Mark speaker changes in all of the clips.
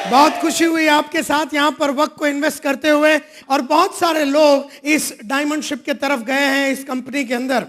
Speaker 1: बहुत खुशी हुई आपके साथ यहाँ पर वक्त को इन्वेस्ट करते हुए, और बहुत सारे लोग इस डायमंडशिप के तरफ गए हैं इस कंपनी के अंदर।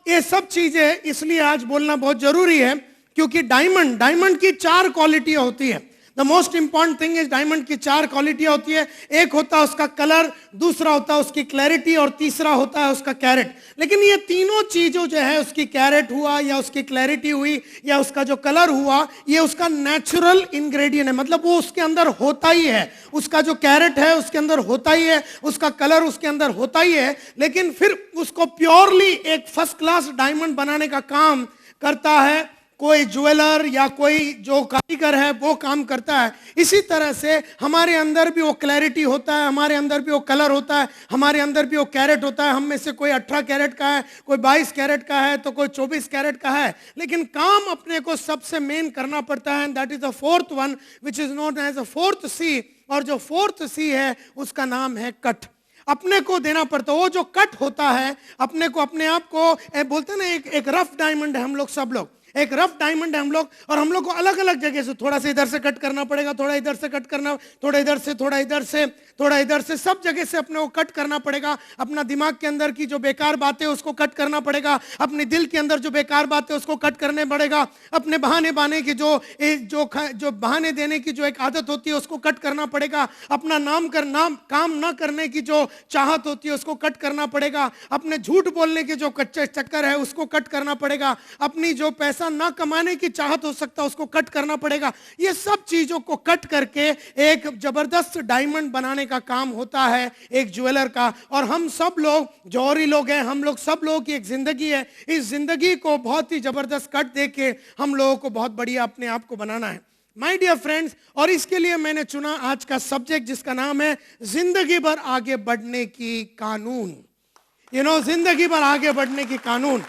Speaker 1: ये सब चीजें इसलिए आज बोलना बहुत जरूरी है क्योंकि डायमंड की 4 क्वालिटियां होती है। The most important thing is diamond की 4 क्वालिटियां होती है। एक होता है उसका कलर, दूसरा होता है उसकी क्लैरिटी, और तीसरा होता है उसका कैरेट। लेकिन ये तीनों चीजों जो है, उसकी कैरेट हुआ या उसकी क्लैरिटी हुई या उसका जो कलर हुआ, ये उसका नेचुरल इंग्रेडिएंट है, मतलब वो उसके अंदर होता ही है। उसका जो कैरेट है उसके अंदर होता ही है, उसका कलर उसके अंदर होता ही है। लेकिन फिर उसको प्योरली एक फर्स्ट क्लास डायमंड बनाने का काम करता है कोई ज्वेलर या कोई जो कारीगर है, वो काम करता है। इसी तरह से हमारे अंदर भी वो क्लैरिटी होता है, हमारे अंदर भी वो कलर होता है, हमारे अंदर भी वो कैरेट होता है। हम में से कोई 18 कैरेट का है, कोई 22 कैरेट का है, तो कोई 24 कैरेट का है। लेकिन काम अपने को सबसे मेन करना पड़ता है, that is the fourth one which is known as the fourth C. और जो फोर्थ सी है उसका नाम है कट। अपने को देना पड़ता है वो जो कट होता है। अपने को अपने आप को बोलते हैं ना, एक रफ डायमंड है हम लोग, सब लोग एक रफ डायमंड है हम लोग। और हम लोग को अलग अलग जगह से, थोड़ा सा इधर से कट करना पड़ेगा, थोड़ा इधर से कट करना, थोड़ा इधर से, थोड़ा इधर से, थोड़ा इधर से, सब जगह से अपने को कट करना पड़ेगा। अपना दिमाग के अंदर की जो बेकार बातें उसको कट करना पड़ेगा, अपने दिल के अंदर जो बेकार बातें उसको कट करने पड़ेगा, अपने बहाने बाने की जो बहाने देने की जो एक आदत होती है उसको कट करना पड़ेगा, अपना काम ना करने की जो चाहत होती है उसको कट करना पड़ेगा, अपने झूठ बोलने के जो कच्चे चक्कर है उसको कट करना पड़ेगा, अपनी जो पैसा ना कमाने की चाहत हो सकता है उसको कट करना पड़ेगा। ये सब चीजों को कट करके एक जबरदस्त डायमंड बनाने का काम होता है एक ज्वेलर का। और हम सब लोग जौहरी लोग हैं, हम लोग सब लोगों की एक जिंदगी है। इस जिंदगी को बहुत ही जबरदस्त कट देके हम लोगों को बहुत बढ़िया अपने आप को बनाना है, माय डियर फ्रेंड्स। और इसके लिए मैंने चुना आज का सब्जेक्ट जिसका नाम है जिंदगी भर आगे बढ़ने की कानून। जिंदगी भर आगे बढ़ने की कानून।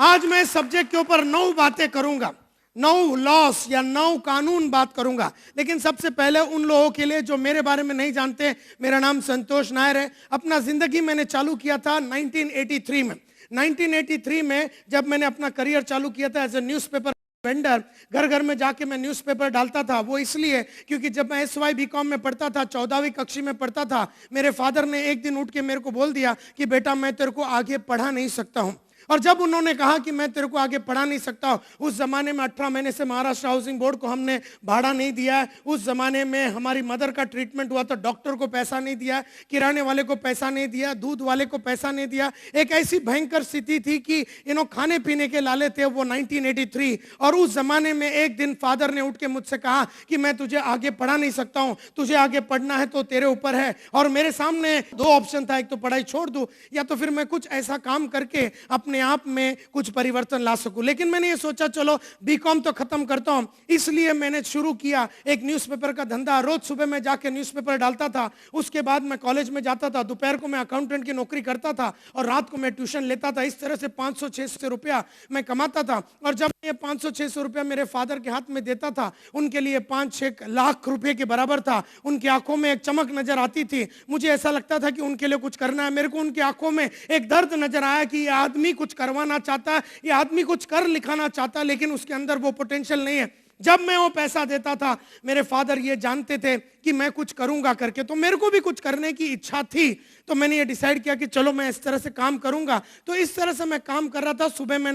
Speaker 1: आज मैं इस सब्जेक्ट के ऊपर 9 बातें करूंगा, 9 लॉस या 9 कानून बात करूंगा। लेकिन सबसे पहले उन लोगों के लिए जो मेरे बारे में नहीं जानते, मेरा नाम संतोष नायर है। अपना जिंदगी मैंने चालू किया था 1983 में। 1983 में जब मैंने अपना करियर चालू किया था एज ए न्यूज़पेपर वेंडर, घर घर में जाके मैं न्यूज़पेपर डालता था। वो इसलिए क्योंकि जब मैं SY BCom में पढ़ता था, 14वीं कक्षा में पढ़ता था, मेरे फादर ने एक दिन उठ के मेरे को बोल दिया कि बेटा मैं तेरे को आगे पढ़ा नहीं सकता हूँ। और जब उन्होंने कहा कि मैं तेरे को आगे पढ़ा नहीं सकता, उस जमाने में 18 महीने से महाराष्ट्र हाउसिंग बोर्ड को हमने भाड़ा नहीं दिया। उस जमाने में हमारी मदर का ट्रीटमेंट हुआ तो डॉक्टर को पैसा नहीं दिया, किराने वाले को पैसा नहीं दिया, दूध वाले को पैसा नहीं दिया। एक ऐसी भयंकर स्थिति थी कि खाने पीने के लाले थे वो 1983। और उस जमाने में एक दिन फादर ने उठ के मुझसे कहा कि मैं तुझे आगे पढ़ा नहीं सकता हूँ, तुझे आगे पढ़ना है तो तेरे ऊपर है। और मेरे सामने 2 ऑप्शन था, एक तो पढ़ाई छोड़ दूं या तो फिर मैं कुछ ऐसा काम करके अपने आप में कुछ परिवर्तन ला सकूं। लेकिन मैंने ये सोचा चलो बीकॉम तो खत्म करता हूं, इसलिए मैंने शुरू किया एक न्यूज़पेपर का धंधा। रोज सुबह मैं जाके न्यूज़पेपर डालता था, उसके बाद मैं कॉलेज में जाता था, दोपहर को मैं अकाउंटेंट की नौकरी करता था और रात को मैं ट्यूशन लेता था। इस तरह से 500-600 रुपया मैं कमाता था। और जब ये 500-600 रुपया मेरे फादर के हाथ में देता था, उनके लिए 5-6 लाख रुपए के बराबर था। उनकी आंखों में एक चमक नजर आती थी। मुझे ऐसा लगता था कि उनके लिए कुछ करना है। मेरे को उनकी आंखों में एक दर्द नजर आया कि ये आदमी कुछ करवाना चाहता है, ये आदमी कुछ कर लिखाना चाहता है, लेकिन उसके अंदर वो पोटेंशियल नहीं है। जब मैं वो पैसा देता था, मेरे फादर ये जानते थे कि मैं कुछ करूंगा करके, तो मेरे को भी कुछ करने की इच्छा थी। तो मैंने ये डिसाइड किया कि चलो मैं इस तरह से काम करूंगा। तो इस तरह से मैं काम कर रहा था। सुबह मैं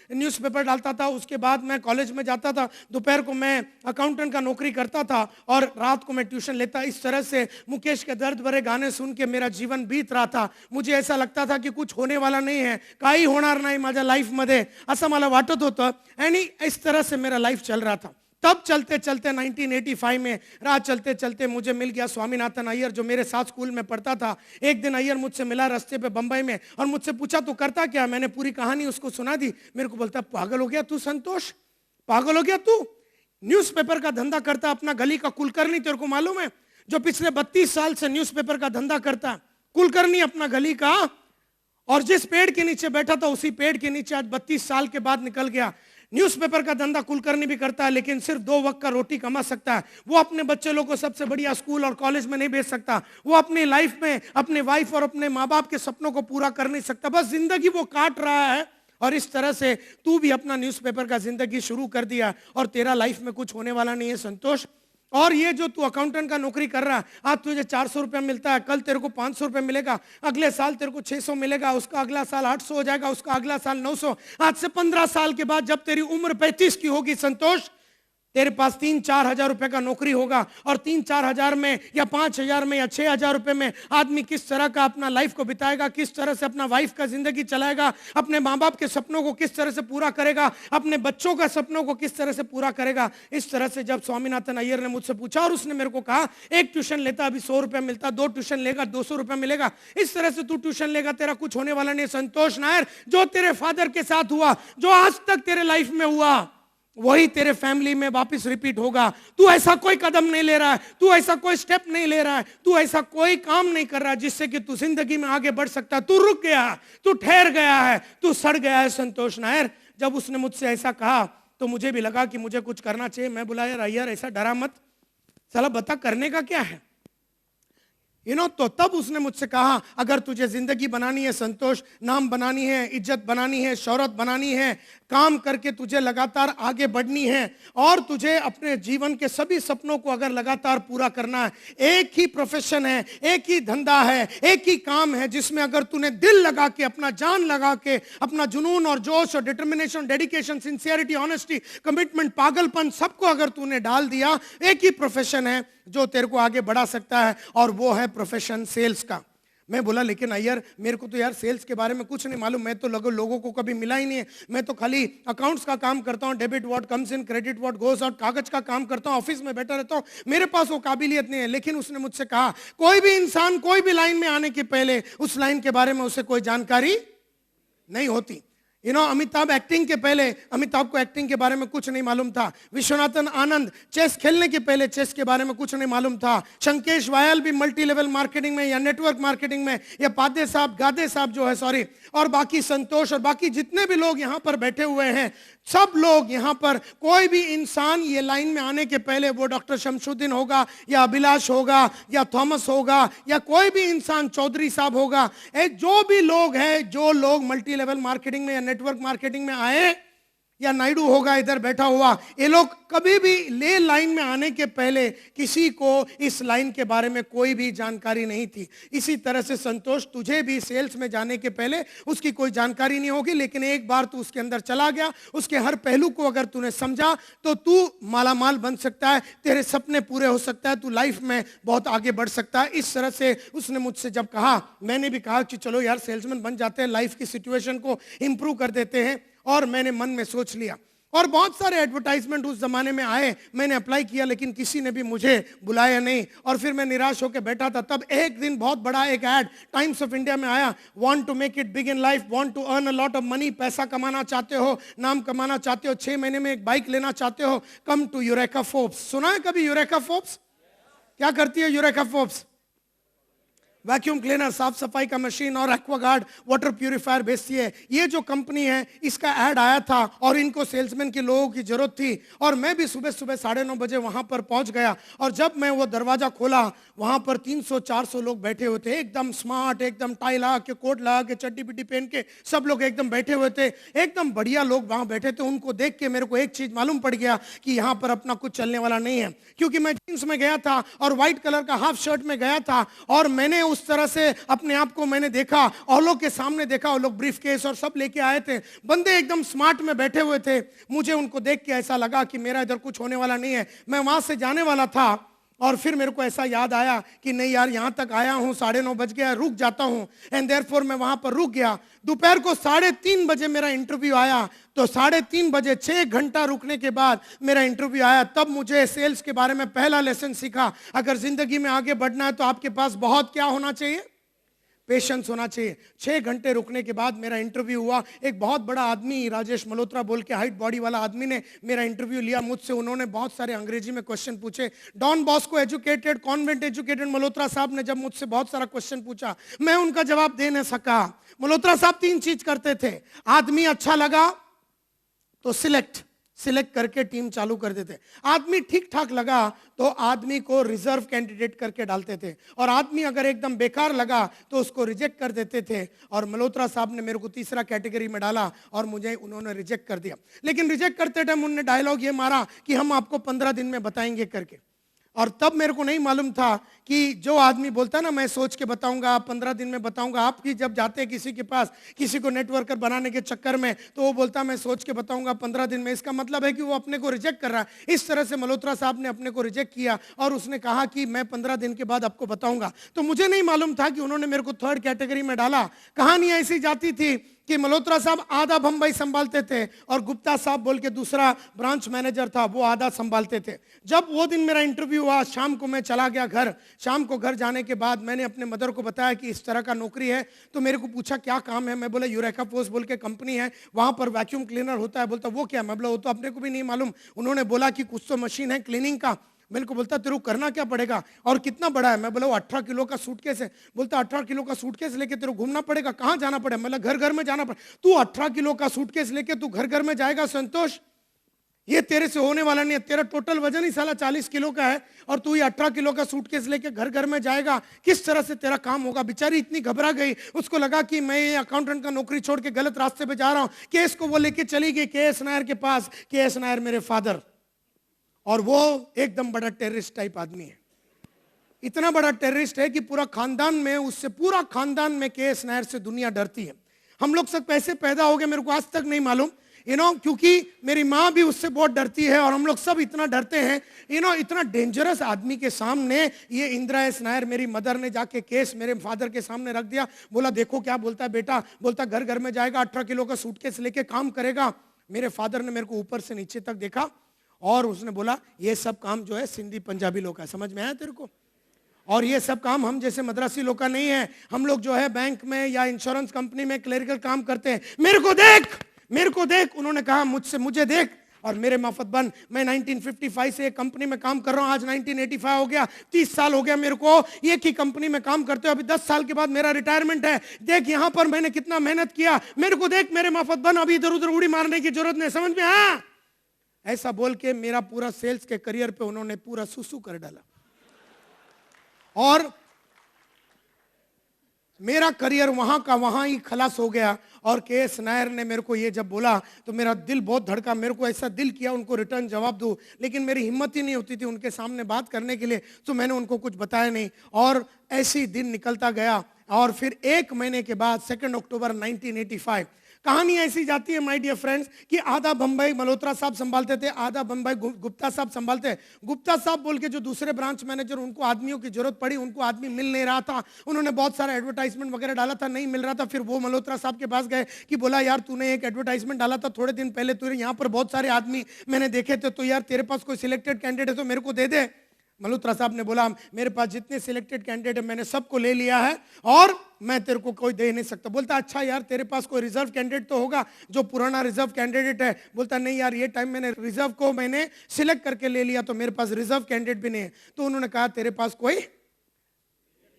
Speaker 1: न्यूज़पेपर डालता था, उसके बाद मैं कॉलेज में जाता था, दोपहर को मैं अकाउंटेंट का नौकरी करता था और रात को मैं ट्यूशन लेता। इस तरह से मुकेश के दर्द भरे गाने सुन के मेरा जीवन बीत रहा था। मुझे ऐसा लगता था कि कुछ होने वाला नहीं है, काही होणार नाही माझ्या लाईफ मध्ये, असं मला वाटत होतं। आणि इस तरह से मेरा लाइफ चल रहा था। तब चलते चलते 1985 में राह चलते चलते मुझे मिल गया स्वामीनाथन अय्यर, जो मेरे साथ स्कूल में पढ़ता था। एक दिन अय्यर मुझसे मिला रास्ते पे बंबई में और मुझसे पूछा तू करता क्या। मैंने पूरी कहानी उसको सुना दी। मेरे को बोलता पागल हो गया तू संतोष, पागल हो गया तू, न्यूज़पेपर का धंधा करता, अपना गली का कुलकर्णी तेरे को मालूम है, जो पिछले 32 साल से न्यूज़पेपर का धंधा करता, कुलकर्णी अपना गली का, और जिस पेड़ के नीचे बैठा था उसी पेड़ के नीचे आज 32 साल के बाद निकल गया। न्यूज़पेपर का धंधा कुलकर्णी भी करता है, लेकिन सिर्फ 2 वक्त का रोटी कमा सकता है। वो अपने बच्चे लोगों को सबसे बढ़िया स्कूल और कॉलेज में नहीं भेज सकता। वो अपनी लाइफ में अपने वाइफ और अपने माँ बाप के सपनों को पूरा कर नहीं सकता। बस जिंदगी वो काट रहा है और इस तरह से तू भी अपना न्यूज़पेपर का जिंदगी शुरू कर दिया और तेरा लाइफ में कुछ होने वाला नहीं है संतोष। और ये जो तू अकाउंटेंट का नौकरी कर रहा है, आज तुझे 400 रुपया मिलता है, कल तेरे को 500 रुपया मिलेगा, अगले साल तेरे को 600 मिलेगा, उसका अगला साल 800 हो जाएगा, उसका अगला साल 900। आज से 15 साल के बाद जब तेरी उम्र 35 की होगी संतोष, तेरे पास 3-4 हजार रुपए का नौकरी होगा और 3-4 हजार में या 5,000 में या 6,000 रुपए में आदमी किस तरह का अपना लाइफ को बिताएगा, किस तरह से अपना वाइफ का जिंदगी चलाएगा, अपने माँ बाप के सपनों को किस तरह से पूरा करेगा, अपने बच्चों का सपनों को किस तरह से पूरा करेगा। इस तरह से जब स्वामीनाथन अय्यर ने मुझसे पूछा और उसने मेरे को कहा एक ट्यूशन लेता अभी 100 रुपया मिलता, 2 ट्यूशन लेगा 200 रुपया मिलेगा, इस तरह से तू ट्यूशन लेगा तेरा कुछ होने वाला नहीं। संतोष नायर, जो तेरे फादर के साथ हुआ, जो आज तक तेरे लाइफ में हुआ, वही तेरे फैमिली में वापस रिपीट होगा। तू ऐसा कोई कदम नहीं ले रहा है, तू ऐसा कोई स्टेप नहीं ले रहा है, तू ऐसा कोई काम नहीं कर रहा है जिससे कि तू जिंदगी में आगे बढ़ सकता है। तू रुक गया है, तू ठहर गया है, तू सड़ गया है संतोष नायर। जब उसने मुझसे ऐसा कहा तो मुझे भी लगा कि मुझे कुछ करना चाहिए। मैं बोला यार अय्यर ऐसा डरा मत, साला बता करने का क्या है, तो तब उसने मुझसे कहा अगर तुझे जिंदगी बनानी है संतोष, नाम बनानी है, इज्जत बनानी है, शौहरत बनानी है, काम करके तुझे लगातार आगे बढ़नी है और तुझे अपने जीवन के सभी सपनों को अगर लगातार पूरा करना है, एक ही प्रोफेशन है, एक ही धंधा है, एक ही काम है जिसमें अगर तूने दिल लगा के, अपना जान लगा के, अपना जुनून और जोश और determination, dedication, sincerity, honesty, commitment, पागलपन सबको अगर तूने डाल दिया, एक ही प्रोफेशन है जो तेरे को आगे बढ़ा सकता है और वो है प्रोफेशन सेल्स का। मैं बोला लेकिन अय्यर मेरे को तो यार सेल्स के बारे में कुछ नहीं मालूम, मैं तो लोगों को कभी मिला ही नहीं है, मैं तो खाली अकाउंट्स का काम करता हूँ, debit what comes in, credit what goes out, कागज का काम करता हूँ, ऑफिस में बैठा रहता हूँ, मेरे पास वो काबिलियत नहीं है। लेकिन उसने मुझसे कहा कोई भी इंसान कोई भी लाइन में आने के पहले उस लाइन के बारे में उसे कोई जानकारी नहीं होती। अमिताभ एक्टिंग के पहले, अमिताभ को एक्टिंग के बारे में कुछ नहीं मालूम था। विश्वनाथन आनंद चेस खेलने के पहले चेस के बारे में कुछ नहीं मालूम था। शंकेश वायल भी मल्टी लेवल मार्केटिंग में या नेटवर्क मार्केटिंग में, या पादे साहब, गादे साहब जो है सॉरी, और बाकी संतोष और बाकी जितने भी लोग यहाँ पर बैठे हुए हैं, सब लोग यहाँ पर, कोई भी इंसान ये लाइन में आने के पहले, वो डॉक्टर शमशुद्दीन होगा या अभिलाष होगा या थॉमस होगा या कोई भी इंसान चौधरी साहब होगा, जो भी लोग हैं, जो लोग मल्टी लेवल मार्केटिंग में या नेटवर्क मार्केटिंग में आए, या नायडू होगा इधर बैठा हुआ, ये लोग कभी भी ले लाइन में आने के पहले किसी को इस लाइन के बारे में कोई भी जानकारी नहीं थी। इसी तरह से संतोष, तुझे भी सेल्स में जाने के पहले उसकी कोई जानकारी नहीं होगी, लेकिन एक बार तू उसके अंदर चला गया, उसके हर पहलू को अगर तूने समझा तो तू मालामाल बन सकता है, तेरे सपने पूरे हो सकता है, तू लाइफ में बहुत आगे बढ़ सकता है। इस तरह से उसने मुझसे जब कहा, मैंने भी कहा कि चलो यार सेल्समैन बन जाते हैं, लाइफ की सिचुएशन को इंप्रूव कर देते हैं। और मैंने मन में सोच लिया और बहुत सारे एडवर्टाइजमेंट उस जमाने में आए, मैंने अप्लाई किया लेकिन किसी ने भी मुझे बुलाया नहीं और फिर मैं निराश होकर बैठा था। तब एक दिन बहुत बड़ा एक ऐड टाइम्स ऑफ इंडिया में आया, want to make it big in life, want to earn a lot of money, पैसा कमाना चाहते हो, नाम कमाना चाहते हो, 6 महीने में एक बाइक लेना चाहते हो, कम टू यूरेका फोर्ब्स। सुना है कभी यूरेका फोर्ब्स? क्या करती है यूरेका फोर्ब्स? वैक्यूम क्लीनर, साफ सफाई का मशीन और एक्वागार्ड वाटर प्यूरिफायर बेचती है। ये जो कंपनी है इसका ऐड आया था और इनको सेल्समैन के लोगों की जरूरत थी और मैं भी सुबह सुबह 9:30 बजे वहां पर पहुंच गया और जब मैं वो दरवाजा खोला वहां पर 300-400 लोग बैठे हुए थे, एकदम स्मार्ट, एकदम टाई लगा के, कोट लगा के, चड्डी पिड्डी पहन के सब लोग एकदम बैठे हुए थे, एकदम बढ़िया लोग वहां बैठे थे। उनको देख के मेरे को एक चीज मालूम पड़ गया कि यहाँ पर अपना कुछ चलने वाला नहीं है, क्योंकि मैं जींस में गया था और व्हाइट कलर का हाफ शर्ट में गया था और मैंने उस तरह से अपने आप को मैंने देखा और लोग के सामने देखा, वो लोग ब्रीफ केस और सब लेके आए थे, बंदे एकदम स्मार्ट में बैठे हुए थे। मुझे उनको देख के ऐसा लगा कि मेरा इधर कुछ होने वाला नहीं है। मैं वहां से जाने वाला था और फिर मेरे को ऐसा याद आया कि नहीं यार, यहां तक आया हूं, 9:30 बज गया, रुक जाता हूं। एंड देयरफॉर मैं वहां पर रुक गया। दोपहर को 3:30 बजे मेरा इंटरव्यू आया, तो 3:30 बजे 6 घंटा रुकने के बाद मेरा इंटरव्यू आया। तब मुझे सेल्स के बारे में पहला लेसन सीखा। अगर जिंदगी में आगे बढ़ना है तो आपके पास बहुत क्या होना चाहिए? पेशेंस होना चाहिए। 6 घंटे रुकने के बाद मेरा इंटरव्यू हुआ। एक बहुत बड़ा आदमी, राजेश मल्होत्रा बोल के, हाइट बॉडी वाला आदमी ने मेरा इंटरव्यू लिया मुझसे। उन्होंने बहुत सारे अंग्रेजी में क्वेश्चन पूछे। Don Bosco educated, convent educated Malhotra साहब ने जब मुझसे बहुत सारा क्वेश्चन पूछा, मैं उनका जवाब दे नहीं सका। मल्होत्रा साहब 3 चीज करते थे, आदमी अच्छा लगा तो सिलेक्ट, सिलेक्ट करके टीम चालू कर देते। आदमी ठीक ठाक लगा तो आदमी को रिजर्व कैंडिडेट करके डालते थे, और आदमी अगर एकदम बेकार लगा तो उसको रिजेक्ट कर देते थे। और मल्होत्रा साहब ने मेरे को तीसरा कैटेगरी में डाला और मुझे उन्होंने रिजेक्ट कर दिया। लेकिन रिजेक्ट करते टाइम उन्होंने डायलॉग ये मारा कि हम आपको 15 दिन में बताएंगे करके। और तब मेरे को नहीं मालूम था कि जो आदमी बोलता ना मैं सोच के बताऊंगा, 15 दिन में बताऊंगा, आप ही जब जाते हैं किसी के पास किसी को नेटवर्कर बनाने के चक्कर में तो वो बोलता मैं सोच के बताऊंगा 15 दिन में, इसका मतलब है कि वो अपने को रिजेक्ट कर रहा है। इस तरह से मल्होत्रा साहब ने अपने को रिजेक्ट किया और उसने कहा कि मैं 15 दिन के बाद आपको बताऊंगा। तो मुझे नहीं मालूम था कि उन्होंने मेरे को थर्ड कैटेगरी में डाला। कहानी ऐसी जाती थी कि मल्होत्रा साहब आधा बंबई संभालते थे और गुप्ता साहब बोल के दूसरा ब्रांच मैनेजर था, वो आधा संभालते थे। जब वो दिन मेरा इंटरव्यू हुआ, शाम को मैं चला गया घर। शाम को घर जाने के बाद मैंने अपने मदर को बताया कि इस तरह का नौकरी है। तो मेरे को पूछा क्या काम है, मैं बोला यूरेका फोर्स बोल के कंपनी है, वहां पर वैक्यूम क्लीनर होता है। बोलता वो क्या? मैं बोला वो तो अपने को भी नहीं मालूम। उन्होंने बोला कि कुछ तो मशीन है क्लीनिंग का। मेरे को बोलता तेरे को करना क्या पड़ेगा और कितना बड़ा है? मैं बोला वो 18 किलो का सूटकेस है। बोलता 18 किलो का सूटकेस लेके तेरे को घूमना पड़ेगा, कहाँ जाना पड़ेगा? मतलब घर घर में जाना पड़ेगा। तू 18 किलो का सूटकेस लेके तू घर घर में जाएगा संतोष? ये तेरे से होने वाला नहीं है। तेरा टोटल वजन ही साला 40 किलो का है और तू ये 18 किलो का सूटकेस लेके घर घर में जाएगा, किस तरह से तेरा काम होगा? बेचारी इतनी घबरा गई, उसको लगा कि मैं ये अकाउंटेंट का नौकरी छोड़ के गलत रास्ते पे जा रहा हूं। केस को वो लेके चली गई के.एस. नायर के पास। के.एस. नायर मेरे फादर, और वो एकदम बड़ा टेररिस्ट टाइप आदमी है। इतना बड़ा टेररिस्ट है कि पूरा खानदान में, उससे पूरा खानदान में के.एस. नायर से दुनिया डरती है। हम लोग सब कैसे पैदा हो गए मेरे को आज तक नहीं मालूम, क्योंकि मेरी माँ भी उससे बहुत डरती है और हम लोग सब इतना डरते हैं। इतना डेंजरस आदमी के सामने ये इंदिरा एस. नायर मेरी मदर ने जाके केस मेरे फादर के सामने रख दिया। बोला देखो क्या बोलता है बेटा। बोलता घर घर में जाएगा, 18 किलो का सूटकेस लेके काम करेगा। मेरे फादर ने मेरे को ऊपर से नीचे तक देखा और उसने बोला ये सब काम जो है सिंधी पंजाबी लोग का, समझ में आया तेरे को? और ये सब काम हम जैसे मद्रासी लोग का नहीं है। हम लोग जो है बैंक में या इंश्योरेंस कंपनी में क्लरिकल काम करते हैं। मेरे को देख, मेरे को देख। उन्होंने कहा मुझे देख और मेरे माफत बन। मैं 1955 से एक कंपनी में काम कर रहा हूं, आज 1985 हो गया, 30 साल हो गया मेरे को एक ही कंपनी में काम करते हो। अभी 10 साल के बाद मेरा रिटायरमेंट है। देख यहां पर मैंने कितना मेहनत किया, मेरे को देख मेरे माफत बन। अभी इधर उधर उड़ी मारने की जरूरत नहीं, समझ में? हाँ, ऐसा बोल के मेरा पूरा सेल्स के करियर पे उन्होंने पूरा सुसु कर डाला और मेरा करियर वहां का वहां ही खलास हो गया। और के.एस. नायर ने मेरे को ये जब बोला तो मेरा दिल बहुत धड़का। मेरे को ऐसा दिल किया उनको रिटर्न जवाब दूं, लेकिन मेरी हिम्मत ही नहीं होती थी उनके सामने बात करने के लिए, तो मैंने उनको कुछ बताया नहीं। और ऐसे ही दिन निकलता गया और फिर 1 महीने के बाद 2 अक्टूबर 1985 कहानी ऐसी जाती है माय डियर फ्रेंड्स कि आधा बंबई मल्होत्रा साहब संभालते थे, आधा बंबई गुप्ता साहब संभालते। गुप्ता साहब बोल के जो दूसरे ब्रांच मैनेजर, उनको आदमियों की जरूरत पड़ी, उनको आदमी मिल नहीं रहा था। उन्होंने बहुत सारा एडवर्टाइजमेंट वगैरह डाला था, नहीं मिल रहा था। फिर वो मल्होत्रा साहब के पास गए कि बोला यार तूने एक एडवर्टाइजमेंट डाला था थोड़े दिन पहले, तुझे यहाँ पर बहुत सारे आदमी मैंने देखे थे, तो यार तेरे पास कोई सिलेक्टेड कैंडिडेट है तो मेरे को दे दे। मल्होत्रा साहब ने बोला मेरे पास जितने सिलेक्टेड कैंडिडेट है मैंने सबको ले लिया है और मैं तेरे को कोई दे नहीं सकता। बोलता अच्छा यार तेरे पास कोई रिजर्व कैंडिडेट तो होगा, जो पुराना रिजर्व कैंडिडेट है। बोलता नहीं यार ये टाइम मैंने रिजर्व को मैंने सिलेक्ट करके ले लिया तो मेरे पास रिजर्व कैंडिडेट भी नहीं है। तो उन्होंने कहा तेरे पास कोई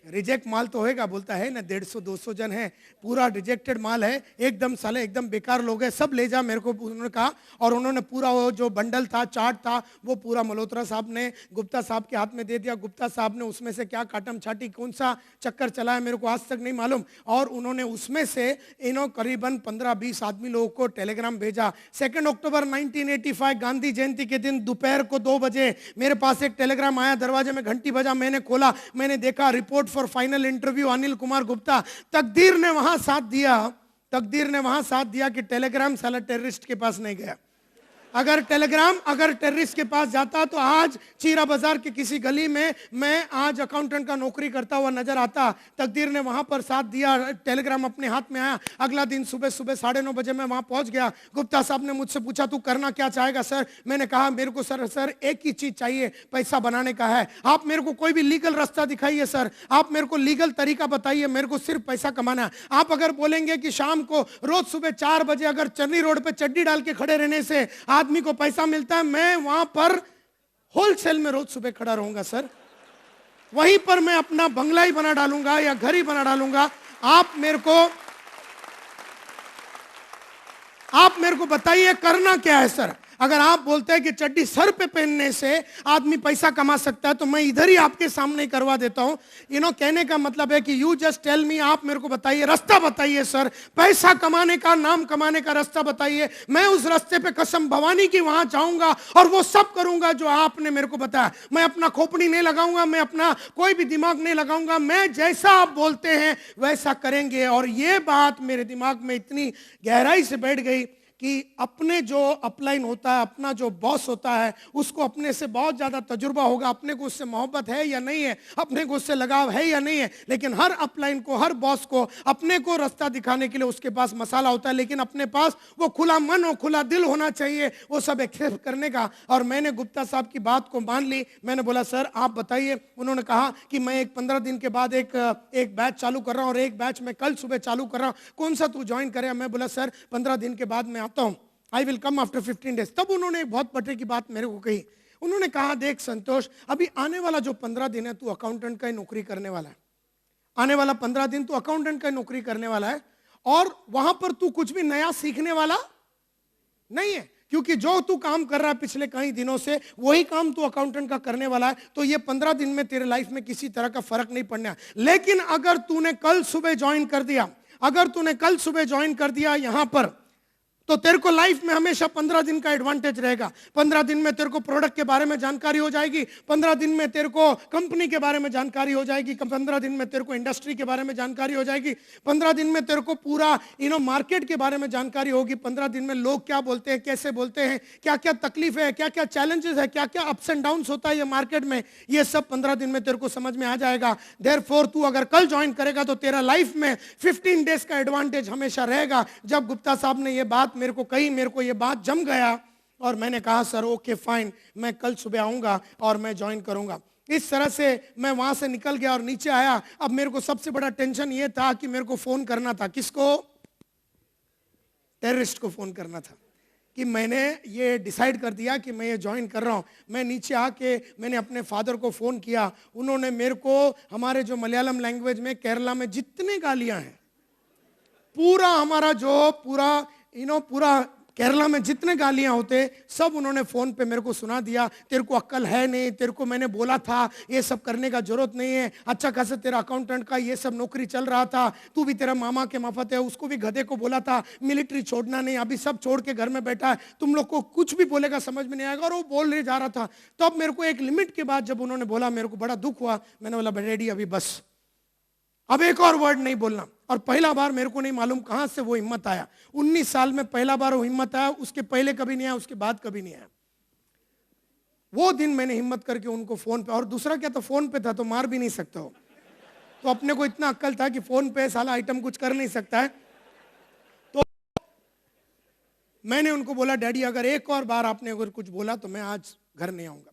Speaker 1: रिजेक्ट माल तो होएगा? बोलता है ना 150-200 जन है, पूरा रिजेक्टेड माल है, एकदम साले एकदम बेकार लोग हैं, सब ले जा मेरे को, उन्होंने कहा। और उन्होंने पूरा वो जो बंडल था, चार्ट था, वो पूरा मल्होत्रा साहब ने गुप्ता साहब के हाथ में दे दिया। गुप्ता साहब ने उसमें से क्या काटम छाटी कौन सा चक्कर चलाया मेरे को आज तक नहीं मालूम। और उन्होंने उसमें से करीबन 15-20 आदमी लोगों को टेलीग्राम भेजा। 2 अक्टूबर 1985 गांधी जयंती के दिन दोपहर को 2 बजे मेरे पास एक टेलीग्राम आया। दरवाजे में घंटी बजा, मैंने खोला, मैंने देखा report for final interview Anil Kumar Gupta. तकदीर ने वहां साथ दिया, तकदीर ने वहां साथ दिया कि टेलीग्राम साला टेररिस्ट के पास नहीं गया। अगर टेलीग्राम अगर टेररिस्ट के पास जाता तो आज चीरा बाजार के किसी गली में मैं आज अकाउंटेंट का नौकरी करता हुआ नजर आता। तकदीर ने वहां पर साथ दिया, टेलीग्राम अपने हाथ में आया। अगला दिन सुबह 9:30 बजे मैं वहां पहुंच गया। गुप्ता साहब ने मुझसे पूछा तू करना क्या चाहेगा सर? मैंने कहा मेरे को सर एक ही चीज चाहिए, पैसा बनाने का है। आप मेरे को कोई भी लीगल रास्ता दिखाइए सर, आप मेरे को लीगल तरीका बताइए, मेरे को सिर्फ पैसा कमाना है। आप अगर बोलेंगे कि शाम को रोज सुबह 4 बजे अगर चन्नी रोड पे चड्डी डाल के खड़े रहने से आदमी को पैसा मिलता है, मैं वहां पर होलसेल में रोज सुबह खड़ा रहूंगा सर, वहीं पर मैं अपना बंगला ही बना डालूंगा या घर ही बना डालूंगा। आप मेरे को बताइए करना क्या है सर? अगर आप बोलते हैं कि चड्डी सर पे पहनने से आदमी पैसा कमा सकता है, तो मैं इधर ही आपके सामने करवा देता हूं। कहने का मतलब है कि यू जस्ट टेल मी, आप मेरे को बताइए, रास्ता बताइए सर, पैसा कमाने का, नाम कमाने का रास्ता बताइए। मैं उस रास्ते पे कसम भवानी की वहां जाऊंगा और वो सब करूंगा जो आपने मेरे को बताया। मैं अपना खोपड़ी नहीं लगाऊंगा, मैं अपना कोई भी दिमाग नहीं लगाऊंगा, मैं जैसा आप बोलते हैं वैसा करेंगे। और ये बात मेरे दिमाग में इतनी गहराई से बैठ गई कि अपने जो अपलाइन होता है, अपना जो बॉस होता है, उसको अपने से बहुत ज़्यादा तजुर्बा होगा, अपने को उससे मोहब्बत है या नहीं है, अपने को उससे लगाव है या नहीं है। लेकिन हर अपलाइन को, हर बॉस को अपने को रास्ता दिखाने के लिए उसके पास मसाला होता है, लेकिन अपने पास वो खुला मन और खुला दिल होना चाहिए वो सब एक्सेप्ट करने का। और मैंने गुप्ता साहब की बात को मान ली। मैंने बोला सर आप बताइए। उन्होंने कहा कि मैं 15 दिन के बाद एक बैच चालू कर रहा हूँ और एक बैच मैं कल सुबह चालू कर रहा हूँ, कौन सा तू ज्वाइन करे। मैं बोला सर 15 दिन के बाद मैं आता हूं, I will come after 15 days. तब उन्होंने एक बहुत पते की बात मेरे को कही। उन्होंने कहा देख संतोष, अभी आने वाला जो 15 दिन है तू अकाउंटेंट का ही नौकरी करने वाला है। आने वाला 15 दिन तू अकाउंटेंट का ही नौकरी करने वाला है और वहां पर तू कुछ भी नया सीखने वाला नहीं है, क्योंकि जो तू काम कर रहा है पिछले कई दिनों से वही काम तू अकाउंटेंट का करने वाला है। तो ये 15 दिन में तेरे लाइफ में किसी तरह का फर्क नहीं पड़ना है। लेकिन अगर तूने कल सुबह ज्वाइन कर दिया, अगर तूने कल सुबह ज्वाइन कर दिया यहां पर, तो तेरे को लाइफ में हमेशा 15 दिन का एडवांटेज रहेगा। 15 दिन में तेरे को प्रोडक्ट के बारे में जानकारी हो जाएगी, 15 दिन में तेरे को कंपनी के बारे में जानकारी हो जाएगी, 15 दिन में तेरे को इंडस्ट्री के बारे में जानकारी हो जाएगी, 15 दिन में तेरे को पूरा मार्केट के बारे में जानकारी होगी, 15 दिन में लोग क्या बोलते हैं, कैसे बोलते हैं, क्या क्या तकलीफ है, क्या क्या चैलेंजेस है, क्या क्या अप्स एंड डाउन्स होता है ये मार्केट में, ये सब 15 दिन में तेरे को समझ में आ जाएगा। देयरफॉर तू अगर कल ज्वाइन करेगा तो तेरा लाइफ में 15 डेज का एडवांटेज हमेशा रहेगा। जब गुप्ता साहब ने ये बात मेरे को कही, मेरे को ये बात जम गया और मैंने कहा सर ओके फाइन, मैं कल सुबह आऊंगा और मैं ज्वाइन करूंगा। इस तरह से मैं वहां से निकल गया और नीचे आया। अब मेरे को सबसे बड़ा टेंशन ये था कि मेरे को फोन करना था, किसको? टेररिस्ट को फोन करना था कि मैंने ये डिसाइड कर दिया कि मैं ये ज्वाइन कर रहा हूँ। मैं नीचे आके मैंने अपने फादर को फ़ोन किया। उन्होंने मेरे को हमारे जो मलयालम लैंग्वेज में केरला में जितने गालियाँ हैं, पूरा हमारा जो पूरा केरला में जितने गालियां होते सब उन्होंने फ़ोन पे मेरे को सुना दिया। तेरे को अक्ल है नहीं, तेरे को मैंने बोला था ये सब करने का जरूरत नहीं है, अच्छा खासा तेरा अकाउंटेंट का ये सब नौकरी चल रहा था, तू भी तेरा मामा के माफत है, उसको भी गधे को बोला था मिलिट्री छोड़ना नहीं, अभी सब छोड़ के घर में बैठा है, तुम लोग को कुछ भी बोलेगा समझ में नहीं आएगा। और वो बोल रहे जा रहा था। तब मेरे को एक लिमिट के बाद जब उन्होंने बोला मेरे को बड़ा दुख हुआ। मैंने बोला डैडी अभी बस, अब एक और वर्ड नहीं बोलना। और पहला बार मेरे को नहीं मालूम कहां से वो हिम्मत आया। 19 साल में पहला बार वो हिम्मत आया, उसके पहले कभी नहीं आया, उसके बाद कभी नहीं आया। वो दिन मैंने हिम्मत करके उनको फोन पे, और दूसरा क्या था, फोन पे था तो मार भी नहीं सकता हो, तो अपने को इतना अक्ल था कि फोन पे साला आइटम कुछ कर नहीं सकता है। तो मैंने उनको बोला डैडी अगर एक और बार आपने अगर कुछ बोला तो मैं आज घर नहीं आऊंगा,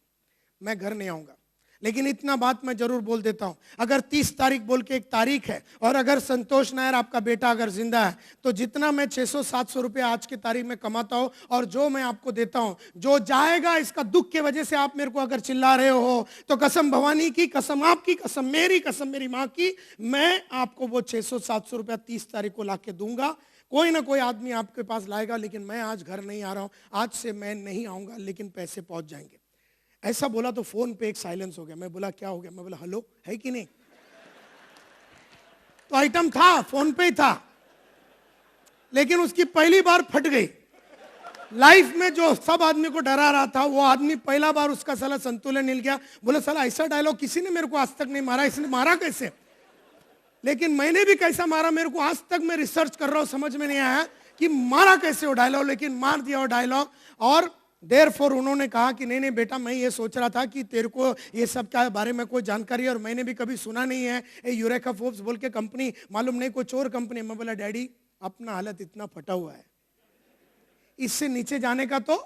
Speaker 1: मैं घर नहीं आऊंगा। लेकिन इतना बात मैं जरूर बोल देता हूं, अगर 30 तारीख बोल के एक तारीख है और अगर संतोष नायर आपका बेटा अगर जिंदा है तो जितना मैं 600-700 रुपये आज की तारीख में कमाता हूं और जो मैं आपको देता हूं, जो जाएगा इसका दुख के वजह से आप मेरे को अगर चिल्ला रहे हो तो कसम भवानी की, कसम आपकी, कसम मेरी, कसम मेरी माँ की, मैं आपको वो 600-700 रुपया 30 तारीख को ला के दूंगा। कोई ना कोई आदमी आपके पास लाएगा, लेकिन मैं आज घर नहीं आ रहा हूं, आज से मैं नहीं आऊंगा, लेकिन पैसे पहुंच जाएंगे। ऐसा बोला तो फोन पे एक साइलेंस हो गया। मैं बोला क्या हो गया? मैं बोला हेलो है कि नहीं? तो आइटम था, फोन पे ही था, लेकिन उसकी पहली बार फट गई। लाइफ में जो सब आदमी को डरा रहा था वो आदमी पहला बार उसका साला संतुलन हिल गया। बोला साला ऐसा डायलॉग किसी ने मेरे को आज तक नहीं मारा, इसने मारा कैसे? लेकिन मैंने भी कैसा मारा मेरे को आज तक मैं रिसर्च कर रहा हूं, समझ में नहीं आया कि मारा कैसे वो डायलॉग, लेकिन मार दिया वो डायलॉग। और देयरफॉर उन्होंने कहा कि नहीं नहीं बेटा, मैं ये सोच रहा था कि तेरे को ये सब क्या बारे में कोई जानकारी है और मैंने भी कभी सुना नहीं है, ये यूरेका फोर्ब्स बोल के कंपनी, मालूम नहीं कोई चोर कंपनी। मैं बोला डैडी अपना हालत इतना फटा हुआ है, इससे नीचे जाने का तो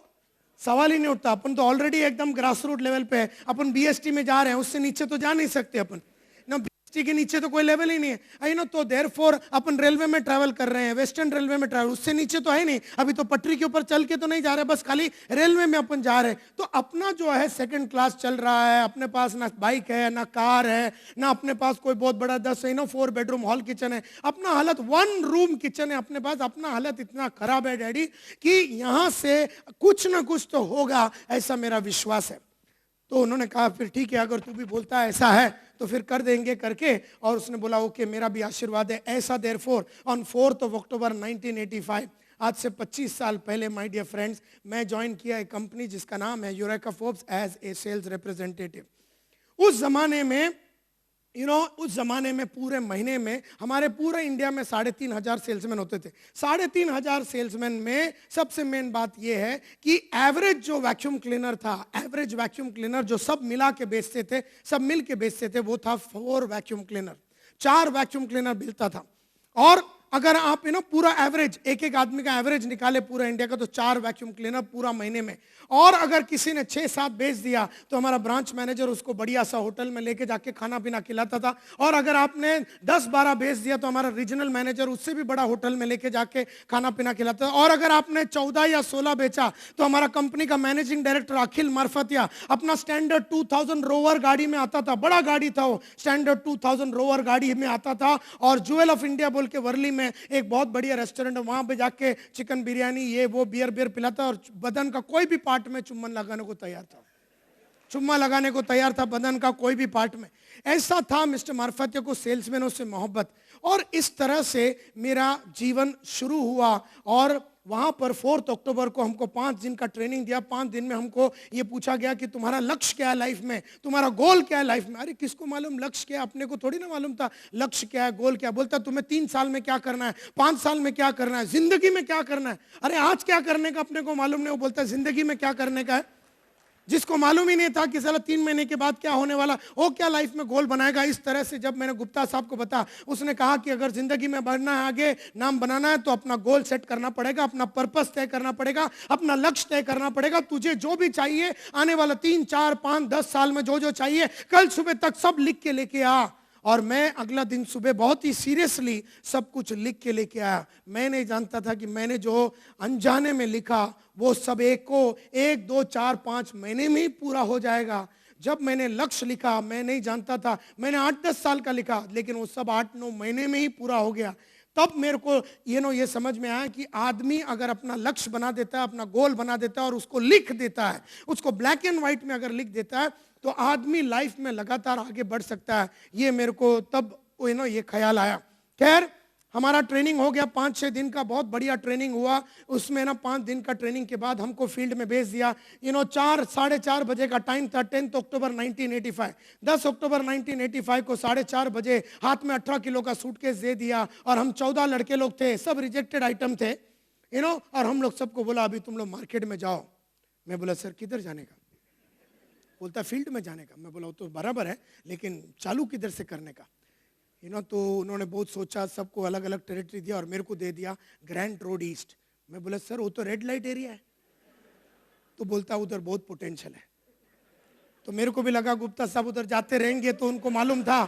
Speaker 1: सवाल ही नहीं उठता। अपन तो ऑलरेडी एकदम ग्रास रूट लेवल पे है, अपन BST में जा रहे हैं, उससे नीचे तो जा नहीं सकते अपन ना। 60 के नीचे तो कोई लेवल ही नहीं है, आई नो। तो देयरफॉर अपन रेलवे में ट्रैवल कर रहे हैं, वेस्टर्न रेलवे में ट्रैवल, उससे नीचे तो है नहीं, अभी तो पटरी के ऊपर चल के तो नहीं जा रहे, बस खाली रेलवे में अपन जा रहे हैं। तो अपना जो है सेकंड क्लास चल रहा है, अपने पास ना बाइक है, ना कार है, ना अपने पास कोई बहुत बड़ा 4 बेडरूम हॉल किचन है, अपना हालत 1 रूम किचन है अपने पास। अपना हालत इतना खराब है डैडी कि यहां से कुछ ना कुछ तो होगा, ऐसा मेरा विश्वास है। तो उन्होंने कहा फिर ठीक है, अगर तू भी बोलता है ऐसा है तो फिर कर देंगे करके। और उसने बोला ओके, मेरा भी आशीर्वाद है ऐसा। देयरफॉर ऑन 4 अक्टूबर 1985, आज से 25 साल पहले माय डियर फ्रेंड्स, मैं ज्वाइन किया एक कंपनी जिसका नाम है Eureka Forbes as a sales representative. उस जमाने में उस जमाने में पूरे महीने में हमारे पूरे इंडिया में 3,500 सेल्समैन होते थे। 3,500 सेल्समैन में सबसे मेन बात यह है कि एवरेज जो वैक्यूम क्लीनर था, एवरेज वैक्यूम क्लीनर जो सब मिला के बेचते थे, सब मिल के बेचते थे, वो था 4 वैक्यूम क्लीनर, 4 वैक्यूम क्लीनर मिलता था। और अगर आप पूरा एवरेज, एक आदमी का एवरेज निकाले पूरा इंडिया का, तो 4 वैक्यूम क्लीनर पूरा महीने में। और अगर किसी ने 6-7 बेच दिया तो हमारा ब्रांच मैनेजर उसको बढ़िया सा होटल में लेके जाके खाना पीना खिलाता था। और अगर आपने 10-12 बेच दिया तो हमारा रीजनल मैनेजर उससे भी बड़ा होटल में लेके जाके खाना पीना खिलाता था। और अगर आपने 14 या 16 बेचा तो हमारा कंपनी का मैनेजिंग डायरेक्टर अखिल मार्फतिया अपना स्टैंडर्ड 2000 रोवर गाड़ी में आता था, बड़ा गाड़ी था वो, स्टैंडर्ड 2000 रोवर गाड़ी में आता था। और ज्वेल ऑफ इंडिया बोल के वर्ली में एक बहुत बढ़िया रेस्टोरेंट है, वहां पे जाके चिकन बिरयानी ये वो बियर पिलाता, और बदन का कोई भी पार्ट में चुम्बन लगाने को तैयार था, चुम्मा लगाने को तैयार था बदन का कोई भी पार्ट में। ऐसा था मिस्टर मार्फतिया को सेल्समैनों से मोहब्बत। और इस तरह से मेरा जीवन शुरू हुआ। और वहां पर 4 अक्टूबर को हमको 5 दिन का ट्रेनिंग दिया। 5 दिन में हमको ये पूछा गया कि तुम्हारा लक्ष्य क्या है लाइफ में, तुम्हारा गोल क्या है लाइफ में। अरे किसको मालूम लक्ष्य क्या है, अपने को थोड़ी ना मालूम था लक्ष्य क्या है, गोल क्या। बोलता तुम्हें 3 साल में क्या करना है, 5 साल में क्या करना है, जिंदगी में क्या करना है। अरे आज क्या करने का अपने को मालूम नहीं, वो बोलता है जिंदगी में क्या करने का है। जिसको मालूम ही नहीं था कि साला 3 महीने के बाद क्या होने वाला, वो क्या लाइफ में गोल बनाएगा। इस तरह से जब मैंने गुप्ता साहब को बताया, उसने कहा कि अगर जिंदगी में बढ़ना है, आगे नाम बनाना है, तो अपना गोल सेट करना पड़ेगा, अपना पर्पस तय करना पड़ेगा, अपना लक्ष्य तय करना पड़ेगा। तुझे जो भी चाहिए आने वाला 3, 4, 5, 10 साल में जो जो चाहिए, कल सुबह तक सब लिख के लेके आ। और मैं अगला दिन सुबह बहुत ही सीरियसली सब कुछ लिख के लेके आया। मैं नहीं जानता था कि मैंने जो अनजाने में लिखा वो सब 1, 2, 4, 5 महीने में ही पूरा हो जाएगा। जब मैंने लक्ष्य लिखा, मैं नहीं जानता था, मैंने 8-10 साल का लिखा, लेकिन वो सब 8-9 महीने में ही पूरा हो गया। तब मेरे को ये समझ में आया कि आदमी अगर अपना लक्ष्य बना देता है, अपना गोल बना देता है और उसको लिख देता है, उसको ब्लैक एंड व्हाइट में अगर लिख देता है, तो आदमी लाइफ में लगातार आगे बढ़ सकता है। ये मेरे को तब ये ख्याल आया। खैर हमारा ट्रेनिंग हो गया, 5-6 दिन का बहुत बढ़िया ट्रेनिंग हुआ। उसमें 5 दिन का ट्रेनिंग के बाद हमको फील्ड में भेज दिया। 4-4:30 बजे का टाइम था। 10 अक्टूबर 1985, 10 अक्टूबर 1985 को 4:30 बजे हाथ में 18 किलो का सूटकेस दे दिया। और हम 14 लड़के लोग थे, सब रिजेक्टेड आइटम थे, और हम लोग सबको बोला अभी तुम लोग मार्केट में जाओ। मैं बोला सर किधर जाने का। बोलता फील्ड में जाने का। मैं बोला वो तो बराबर है, लेकिन चालू किधर से करने का। तो उन्होंने बहुत सोचा, सबको अलग अलग टेरिटरी दिया और मेरे को दे दिया ग्रैंड रोड ईस्ट। मैं बोला सर वो तो रेड लाइट एरिया है। तो बोलता उधर बहुत पोटेंशियल है। तो मेरे को भी लगा गुप्ता साहब उधर जाते रहेंगे, तो उनको मालूम था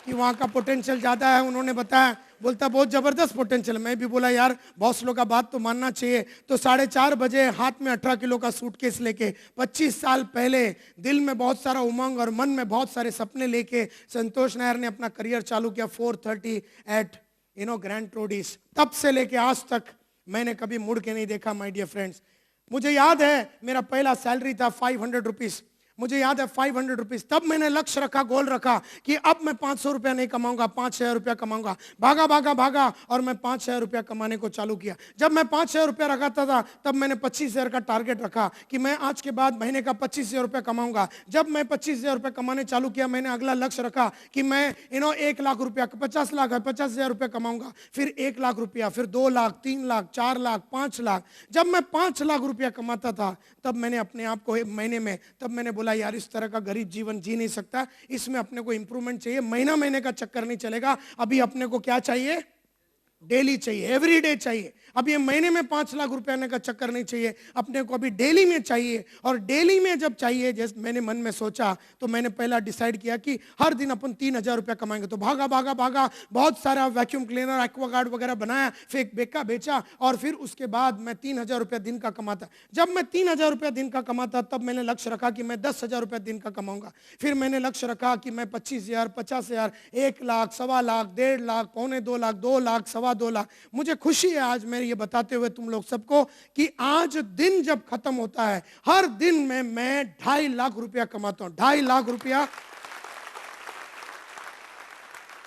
Speaker 1: कि वहाँ का पोटेंशियल ज़्यादा है। उन्होंने बताया, बोलता बहुत ज़बरदस्त पोटेंशियल। मैं भी बोला यार बॉस लोग का बात तो मानना चाहिए। तो 4:30 बजे हाथ में 18 किलो का सूटकेस लेके, 25 साल पहले दिल में बहुत सारा उमंग और मन में बहुत सारे सपने लेके संतोष नायर ने अपना करियर चालू किया 4:30 एट ग्रैंड रोड ईस्ट। तब से लेके आज तक मैंने कभी मुड़ के नहीं देखा माय डियर फ्रेंड्स। मुझे याद है मेरा पहला सैलरी था 500 रुपीज़। मुझे याद है 500 रुपीज़। तब मैंने लक्ष्य रखा, गोल रखा कि अब मैं 500 रुपया नहीं कमाऊंगा, 5,000 रुपया कमाऊंगा। भागा और मैं 5,000 रुपया कमाने को चालू किया। जब मैं 5,000 रुपया रखाता था, तब मैंने 25,000 का टारगेट रखा कि मैं आज के बाद महीने का 25,000 रुपया कमाऊंगा। जब मैं 25,000 रुपया कमाने चालू किया, मैंने अगला लक्ष्य रखा कि मैं 1 लाख रुपया, 50,000 रुपया कमाऊंगा। फिर 1 लाख रुपया, फिर 2 लाख, 3 लाख, 4 लाख, 5 लाख। जब मैं 5 लाख रुपया कमाता था, तब मैंने अपने आप को महीने में, तब मैंने बोला यार इस तरह का गरीब जीवन जी नहीं सकता, इसमें अपने को इंप्रूवमेंट चाहिए। महीना महीने का चक्कर नहीं चलेगा। अभी अपने को क्या चाहिए, डेली चाहिए, एवरीडे चाहिए। अब ये महीने में 5 लाख रुपए आने का चक्कर नहीं चाहिए, अपने को अभी डेली में चाहिए। और डेली में जब चाहिए, जैसे मैंने मन में सोचा, तो मैंने पहला डिसाइड किया कि हर दिन अपन 3,000 रुपया कमाएंगे। तो भागा भागा भागा, बहुत सारा वैक्यूम क्लीनर, एक्वागार्ड वगैरह बनाया, फिर बेचा, और फिर उसके बाद मैं 3,000 रुपया दिन का कमाता। जब मैं 3,000 रुपया दिन का कमाता, तब मैंने लक्ष्य रखा कि मैं 10,000 रुपया दिन का कमाऊंगा। फिर मैंने लक्ष्य रखा कि मैं 25,000, 50,000, 1 लाख, 1.25 लाख, 1.5 लाख, 1.25 लाख, 2 लाख, 2.25 लाख। मुझे खुशी है आज मेरे ये बताते हुए तुम लोग सबको कि आज दिन जब खत्म होता है, हर दिन में मैं 2.5 लाख रुपया कमाता हूं। 2.5 लाख रुपया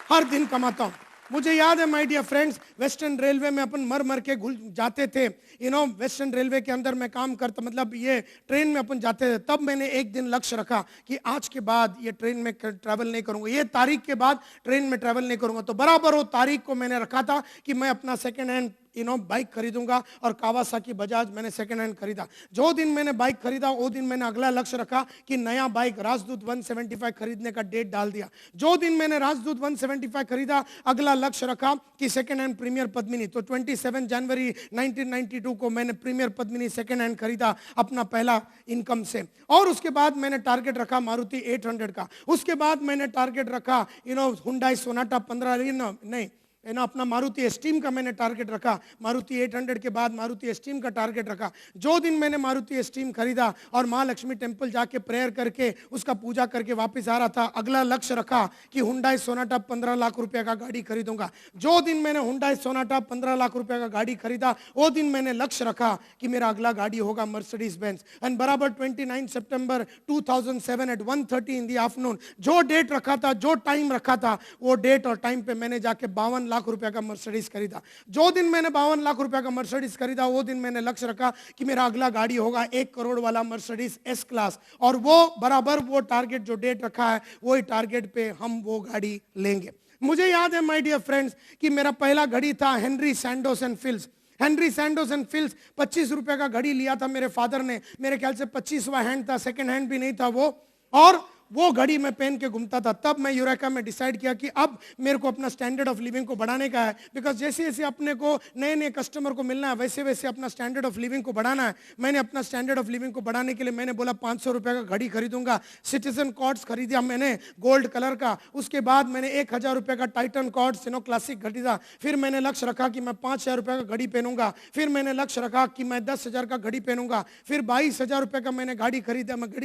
Speaker 1: हर दिन कमाता हूं। मुझे याद है my dear friends, western railway में अपन मर मर के घुल जाते थे। वेस्टर्न रेलवे के अंदर मैं काम करता, मतलब ये ट्रेन में अपन जाते थे। तब मैंने एक दिन लक्ष्य रखा कि आज के बाद ये ट्रेन में ट्रैवल नहीं करूंगा, ये तारीख के बाद ट्रेन में ट्रैवल नहीं करूंगा। तो बराबर वो तारीख को मैंने रखा था कि मैं अपना सेकेंड हैंड बाइक खरीदूंगा, और कावासाकी बजाज मैंने सेकंड हैंड खरीदा। जो दिन मैंने बाइक खरीदा, वो दिन मैंने अगला लक्ष्य रखा कि नया बाइक राजदूत 175 खरीदने का डेट डाल दिया। जो दिन मैंने राजदूत 175 खरीदा, अगला लक्ष्य रखा कि सेकंड हैंड प्रीमियर पद्मिनी। तो 27 जनवरी 1992 को मैंने प्रीमियर पद्मिनी सेकंड हैंड खरीदा अपना पहला इनकम से। और उसके बाद मैंने टारगेट रखा मारुति 800 का। उसके बाद मैंने टारगेट रखा हुंडई सोनाटा 15 अपना मारुति एस्टीम का मैंने टारगेट रखा। मारुति 800 के बाद मारुति एस्टीम का टारगेट रखा। जो दिन मैंने मारुति एस्टीम खरीदा और महालक्ष्मी टेम्पल जाके प्रेयर करके उसका पूजा करके वापस आ रहा था, अगला लक्ष्य रखा कि हुंडई सोनाटा 15 लाख रुपए का गाड़ी खरीदूंगा। जो दिन मैंने हुंडई सोनाटा 15 लाख रुपए का गाड़ी खरीदा, वो दिन मैंने लक्ष्य रखा कि मेरा अगला गाड़ी होगा मर्सिडीज बेंज। एंड बराबर 29 सितंबर 2007 at 1:30 in the afternoon, जो डेट रखा था, जो टाइम रखा था, वो डेट और टाइम पे मैंने जाके 52 लाख रुपए का मर्सिडीज खरीदा। जो दिन मैंने 52 लाख रुपए का मर्सिडीज खरीदा, वो दिन मैंने लक्ष्य रखा कि मेरा अगला गाड़ी होगा 1 करोड़ वाला मर्सिडीज एस क्लास। और वो बराबर वो टारगेट जो डेट रखा है, वही टारगेट पे हम वो गाड़ी लेंगे। मुझे याद है माय डियर फ्रेंड्स कि मेरा पहला घड़ी था हेनरी सैंडोस एंड फिल्स। हेनरी सैंडोस एंड फिल्स 25 रुपए का घड़ी लिया था मेरे फादर ने। मेरे ख्याल से 25वां हैंड था, सेकंड हैंड भी नहीं था वो। और वो घड़ी मैं पहन के घूमता था। तब मैं यूरेका में डिसाइड किया कि अब मेरे को अपना स्टैंडर्ड ऑफ लिविंग को बढ़ाने का है। बिकॉज जैसे जैसे अपने को नए नए कस्टमर को मिलना है, वैसे वैसे अपना स्टैंडर्ड ऑफ लिविंग को बढ़ाना है। मैंने अपना स्टैंडर्ड ऑफ लिविंग को बढ़ाने के लिए मैंने बोला 500 रुपए का घड़ी खरीदूंगा। सिटीजन कॉर्ड्स खरीदा मैंने गोल्ड कलर का। उसके बाद मैंने 1,000 रुपए का टाइटन कॉर्ड्स क्लासिक खरीदा। फिर मैंने लक्ष्य रखा कि मैं 5,000 रुपए का घड़ी पहनूंगा। फिर मैंने लक्ष्य रखा कि मैं 10,000 का घड़ी पहनूंगा। फिर 22,000 रुपए का मैंने घड़ी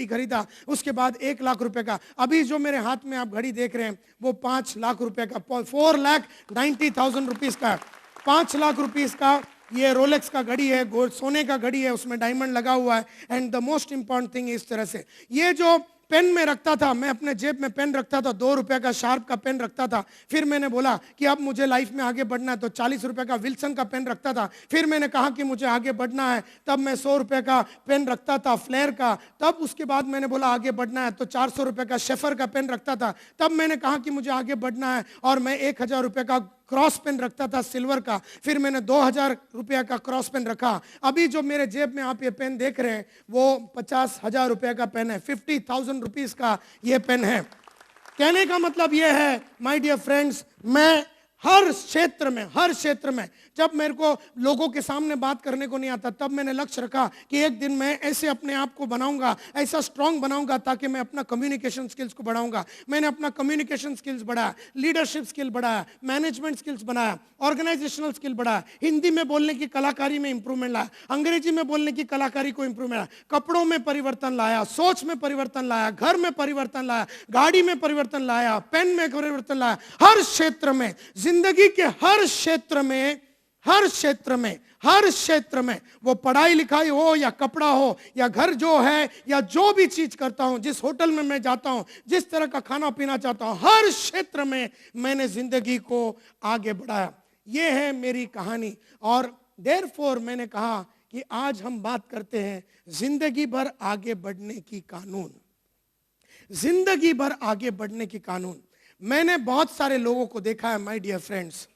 Speaker 1: खरीदा। उसके बाद 1 लाख रुपए का। अभी जो मेरे हाथ में आप घड़ी देख रहे हैं, वो 5 लाख रुपए का, 4,90,000 रुपीज का, 5 लाख रुपीज का ये रोलेक्स का घड़ी है, गोल्ड सोने का घड़ी है, उसमें डायमंड लगा हुआ है। And the most important thing इस तरह से, ये जो पेन में रखता था, मैं अपने जेब में पेन रखता था, 2 रुपए का शार्प का पेन रखता था। फिर मैंने बोला कि अब मुझे लाइफ में आगे बढ़ना है, तो 40 रुपए का विल्सन का पेन रखता था। फिर मैंने कहा कि मुझे आगे बढ़ना है, तब मैं 100 रुपए का पेन रखता था फ्लेयर का। तब उसके बाद मैंने बोला आगे बढ़ना है, तो 400 रुपए का शेफर का पेन रखता था। तब मैंने कहा कि मुझे आगे बढ़ना है, और मैं 1,000 रुपए का क्रॉस पेन रखता था सिल्वर का। फिर मैंने 2,000 रुपया का क्रॉस पेन रखा। अभी जो मेरे जेब में आप ये पेन देख रहे हैं, वो 50,000 रुपए का पेन है, 50,000 रुपीज का ये पेन है। कहने का मतलब ये है माय डियर फ्रेंड्स, मैं हर क्षेत्र में जब मेरे को लोगों के सामने बात करने को नहीं आता, तब मैंने लक्ष्य रखा कि एक दिन मैं ऐसे अपने आप को बनाऊंगा, ऐसा स्ट्रांग बनाऊंगा ताकि मैं अपना कम्युनिकेशन स्किल्स को बढ़ाऊंगा। मैंने अपना कम्युनिकेशन स्किल्स बढ़ाया, लीडरशिप स्किल बढ़ाया, मैनेजमेंट स्किल्स बढ़ाया, ऑर्गेनाइजेशनल स्किल बढ़ाया, हिंदी में बोलने की कलाकारी में इंप्रूवमेंट लाया, अंग्रेजी में बोलने की कलाकारी को इंप्रूवमेंट लाया, कपड़ों में परिवर्तन लाया, सोच में परिवर्तन लाया, घर में परिवर्तन लाया, गाड़ी में परिवर्तन लाया, पेन में परिवर्तन लाया। हर क्षेत्र में, जिंदगी के हर क्षेत्र में, वो पढ़ाई लिखाई हो या कपड़ा हो या घर जो है या जो भी चीज करता हूं, जिस होटल में मैं जाता हूं, जिस तरह का खाना पीना चाहता हूं, हर क्षेत्र में मैंने जिंदगी को आगे बढ़ाया। ये है मेरी कहानी। और देयरफॉर मैंने कहा कि आज हम बात करते हैं जिंदगी भर आगे बढ़ने की कानून। जिंदगी भर आगे बढ़ने की कानून। मैंने बहुत सारे लोगों को देखा है माय डियर फ्रेंड्स।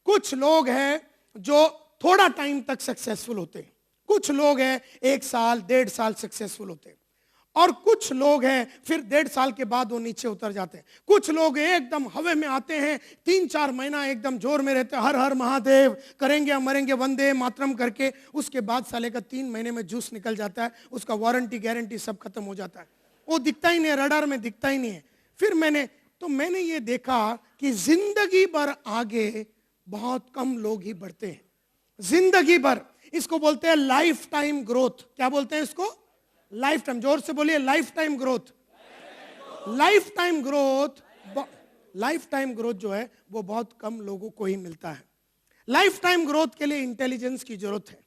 Speaker 1: कुछ लोग हैं जो थोड़ा टाइम तक सक्सेसफुल होते हैं, कुछ लोग हैं 1 साल 1.5 साल सक्सेसफुल होते हैं, और कुछ लोग हैं फिर 1.5 साल के बाद वो नीचे उतर जाते हैं। कुछ लोग एकदम हवा में आते हैं, 3-4 महीना एकदम जोर में रहते हैं, हर हर महादेव करेंगे मरेंगे वंदे मातरम करके। उसके बाद साले का 3 महीने में जूस निकल जाता है, उसका वारंटी गारंटी सब खत्म हो जाता है, वो दिखता ही नहीं, रडार में दिखता ही नहीं है। फिर मैंने ये देखा कि जिंदगी भर आगे बहुत कम लोग ही बढ़ते हैं, जिंदगी भर। इसको बोलते हैं लाइफ टाइम ग्रोथ। क्या बोलते हैं इसको? Life time. जोर से बोलिए, life time growth. Life time growth, life time growth जो है वो बहुत कम लोगों को ही मिलता है। लाइफ टाइम ग्रोथ के लिए इंटेलिजेंस की जरूरत है।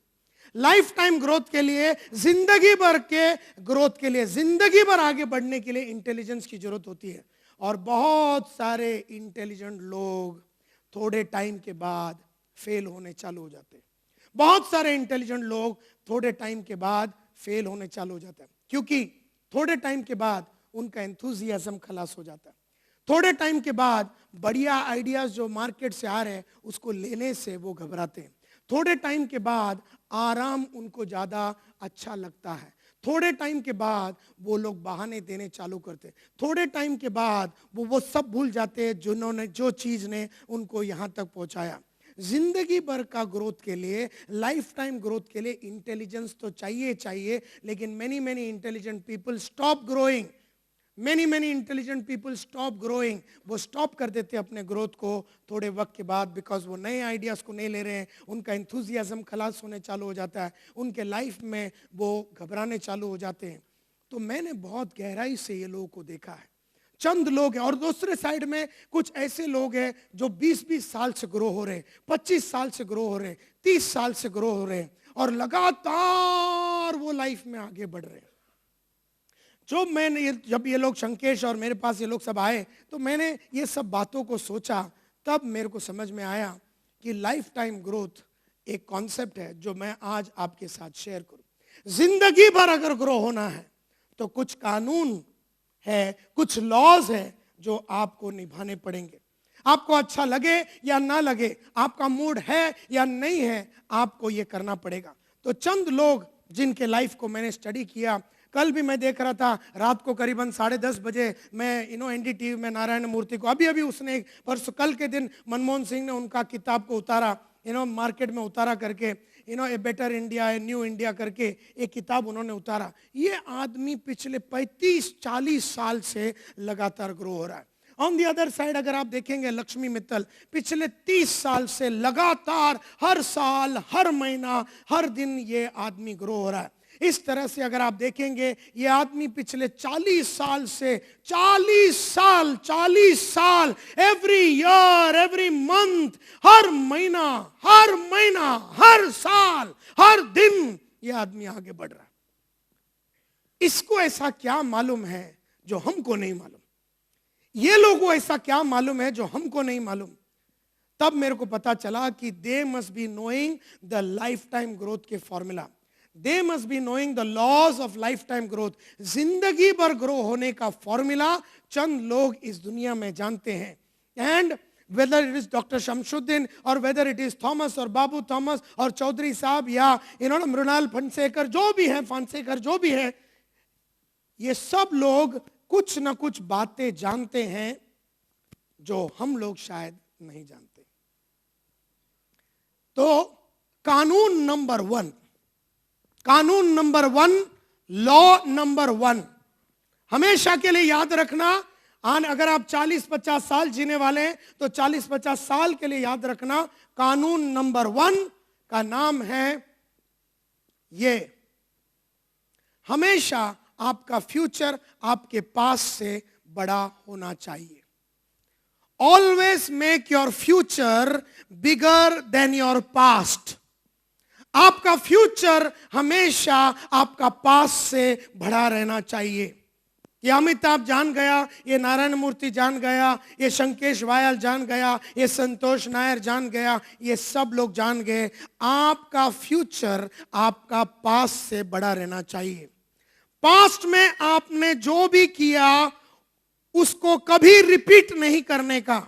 Speaker 1: लाइफ टाइम ग्रोथ के लिए, जिंदगी भर के ग्रोथ के लिए, जिंदगी भर आगे बढ़ने के लिए इंटेलिजेंस की जरूरत होती है। और बहुत सारे इंटेलिजेंट लोग थोड़े टाइम के बाद फेल होने चालू हो जाते हैं। बहुत सारे इंटेलिजेंट लोग थोड़े टाइम के बाद फेल होने चालू हो जाता है, क्योंकि थोड़े टाइम के बाद उनका एंथुजियाज्म खलास हो जाता है। थोड़े टाइम के बाद बढ़िया आइडियाज जो मार्केट से आ रहे हैं उसको लेने से वो घबराते हैं। थोड़े टाइम के बाद आराम उनको ज्यादा अच्छा लगता है। थोड़े टाइम के बाद वो लोग बहाने देने चालू करते हैं। थोड़े टाइम के बाद वो सब भूल जाते हैं जिन्होंने, जो चीज ने उनको यहां तक पहुंचाया। जिंदगी भर का ग्रोथ के लिए, लाइफ टाइम ग्रोथ के लिए इंटेलिजेंस तो चाहिए, लेकिन many intelligent people stop growing. Many intelligent people stop growing. वो स्टॉप कर देते हैं अपने ग्रोथ को थोड़े वक्त के बाद, बिकॉज वो नए आइडियाज को नहीं ले रहे हैं। उनका एंथुजियाज्म खलास होने चालू हो जाता है, उनके लाइफ में वो घबराने चालू हो जाते हैं। तो मैंने बहुत गहराई से ये लोगों को देखा है। चंद लोग हैं, और दूसरे साइड में कुछ ऐसे लोग हैं जो 20-20 साल से ग्रो हो रहे हैं, 25 साल से ग्रो हो रहे हैं, 30 साल से ग्रो हो रहे हैं, और लगातार वो लाइफ में आगे बढ़ रहे हैं। जब ये लोग, शंकेश और मेरे पास ये लोग सब आए, तो मैंने ये सब बातों को सोचा, तब मेरे को समझ में आया कि लाइफ टाइम ग्रोथ एक कॉन्सेप्ट है जो मैं आज आपके साथ शेयर करूं। जिंदगी भर अगर ग्रो होना है तो कुछ कानून है, कुछ लॉज है जो आपको निभाने पड़ेंगे। आपको अच्छा लगे या ना लगे, आपका मूड है या नहीं है, आपको ये करना पड़ेगा। तो चंद लोग जिनके लाइफ को मैंने स्टडी किया, कल भी मैं देख रहा था रात को करीबन 10:30 बजे मैं एनडीटीवी में नारायण मूर्ति को, अभी उसने कल के दिन मनमोहन सिंह ने उनका किताब को उतारा, मार्केट में उतारा करके, a better India, a new India करके एक किताब उन्होंने उतारा। ये आदमी पिछले 35-40 साल से लगातार ग्रो हो रहा है। ऑन दी अदर साइड अगर आप देखेंगे लक्ष्मी मित्तल, पिछले 30 साल से लगातार हर साल, हर महीना, हर दिन ये आदमी ग्रो हो रहा है। इस तरह से अगर आप देखेंगे ये आदमी पिछले 40 साल से, 40 साल एवरी ईयर, एवरी मंथ, हर महीना, हर साल, हर दिन ये आदमी आगे बढ़ रहा है। इसको ऐसा क्या मालूम है जो हमको नहीं मालूम? ये लोगों को ऐसा क्या मालूम है जो हमको नहीं मालूम? तब मेरे को पता चला कि they must be knowing the life time growth के formula. They must be knowing the laws of lifetime growth. जिंदगी भर ग्रो होने का फॉर्मूला चंद लोग इस दुनिया में जानते हैं। And whether it is Dr. Shamsuddin or whether it is Thomas और बाबू थॉमस और चौधरी साहब या मृणाल फणसेकर, जो भी है, फणसेकर जो भी है, ये सब लोग कुछ ना कुछ बातें जानते हैं जो हम लोग शायद नहीं जानते। तो कानून नंबर 1, लॉ नंबर 1, हमेशा के लिए याद रखना। अगर आप 40-50 साल जीने वाले हैं तो 40-50 साल के लिए याद रखना, कानून नंबर 1 का नाम है ये: हमेशा आपका फ्यूचर आपके पास से बड़ा होना चाहिए। Always make your future bigger than your past. आपका फ्यूचर हमेशा आपका पास से बड़ा रहना चाहिए। ये अमिताभ जान गया, ये नारायण मूर्ति जान गया, ये शंकेश वायल जान गया, ये संतोष नायर जान गया, ये सब लोग जान गए, आपका फ्यूचर आपका पास से बड़ा रहना चाहिए। पास्ट में आपने जो भी किया उसको कभी रिपीट नहीं करने का।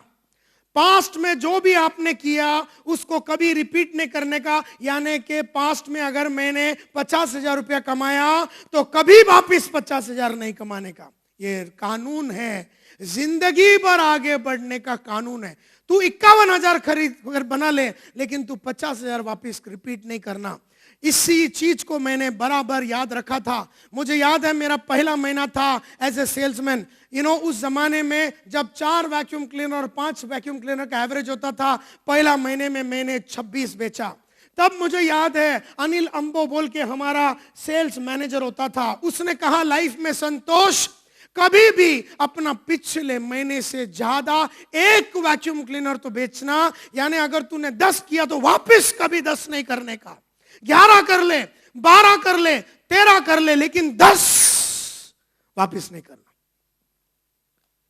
Speaker 1: पास्ट में जो भी आपने किया उसको कभी रिपीट नहीं करने का, यानी कि पास्ट में अगर मैंने 50,000 रुपया कमाया तो कभी वापिस 50,000 नहीं कमाने का। ये कानून है, जिंदगी भर आगे बढ़ने का कानून है। तू 51,000 खरीद अगर बना ले, लेकिन तू 50,000 वापिस रिपीट नहीं करना। इसी चीज को मैंने बराबर याद रखा था। मुझे याद है मेरा पहला महीना था एज ए सेल्समैन। उस जमाने में जब 4 वैक्यूम क्लीनर और 5 वैक्यूम क्लीनर का एवरेज होता था, पहला महीने में मैंने 26 बेचा। तब मुझे याद है अनिल अंबो बोल के हमारा सेल्स मैनेजर होता था, उसने कहा लाइफ में संतोष कभी भी अपना पिछले महीने से ज्यादा 1 वैक्यूम क्लीनर तो बेचना, यानी अगर तूने 10 किया तो वापस कभी 10 नहीं करने का। 11 कर ले, 12 कर ले, 13 कर ले, लेकिन 10 वापस नहीं करना।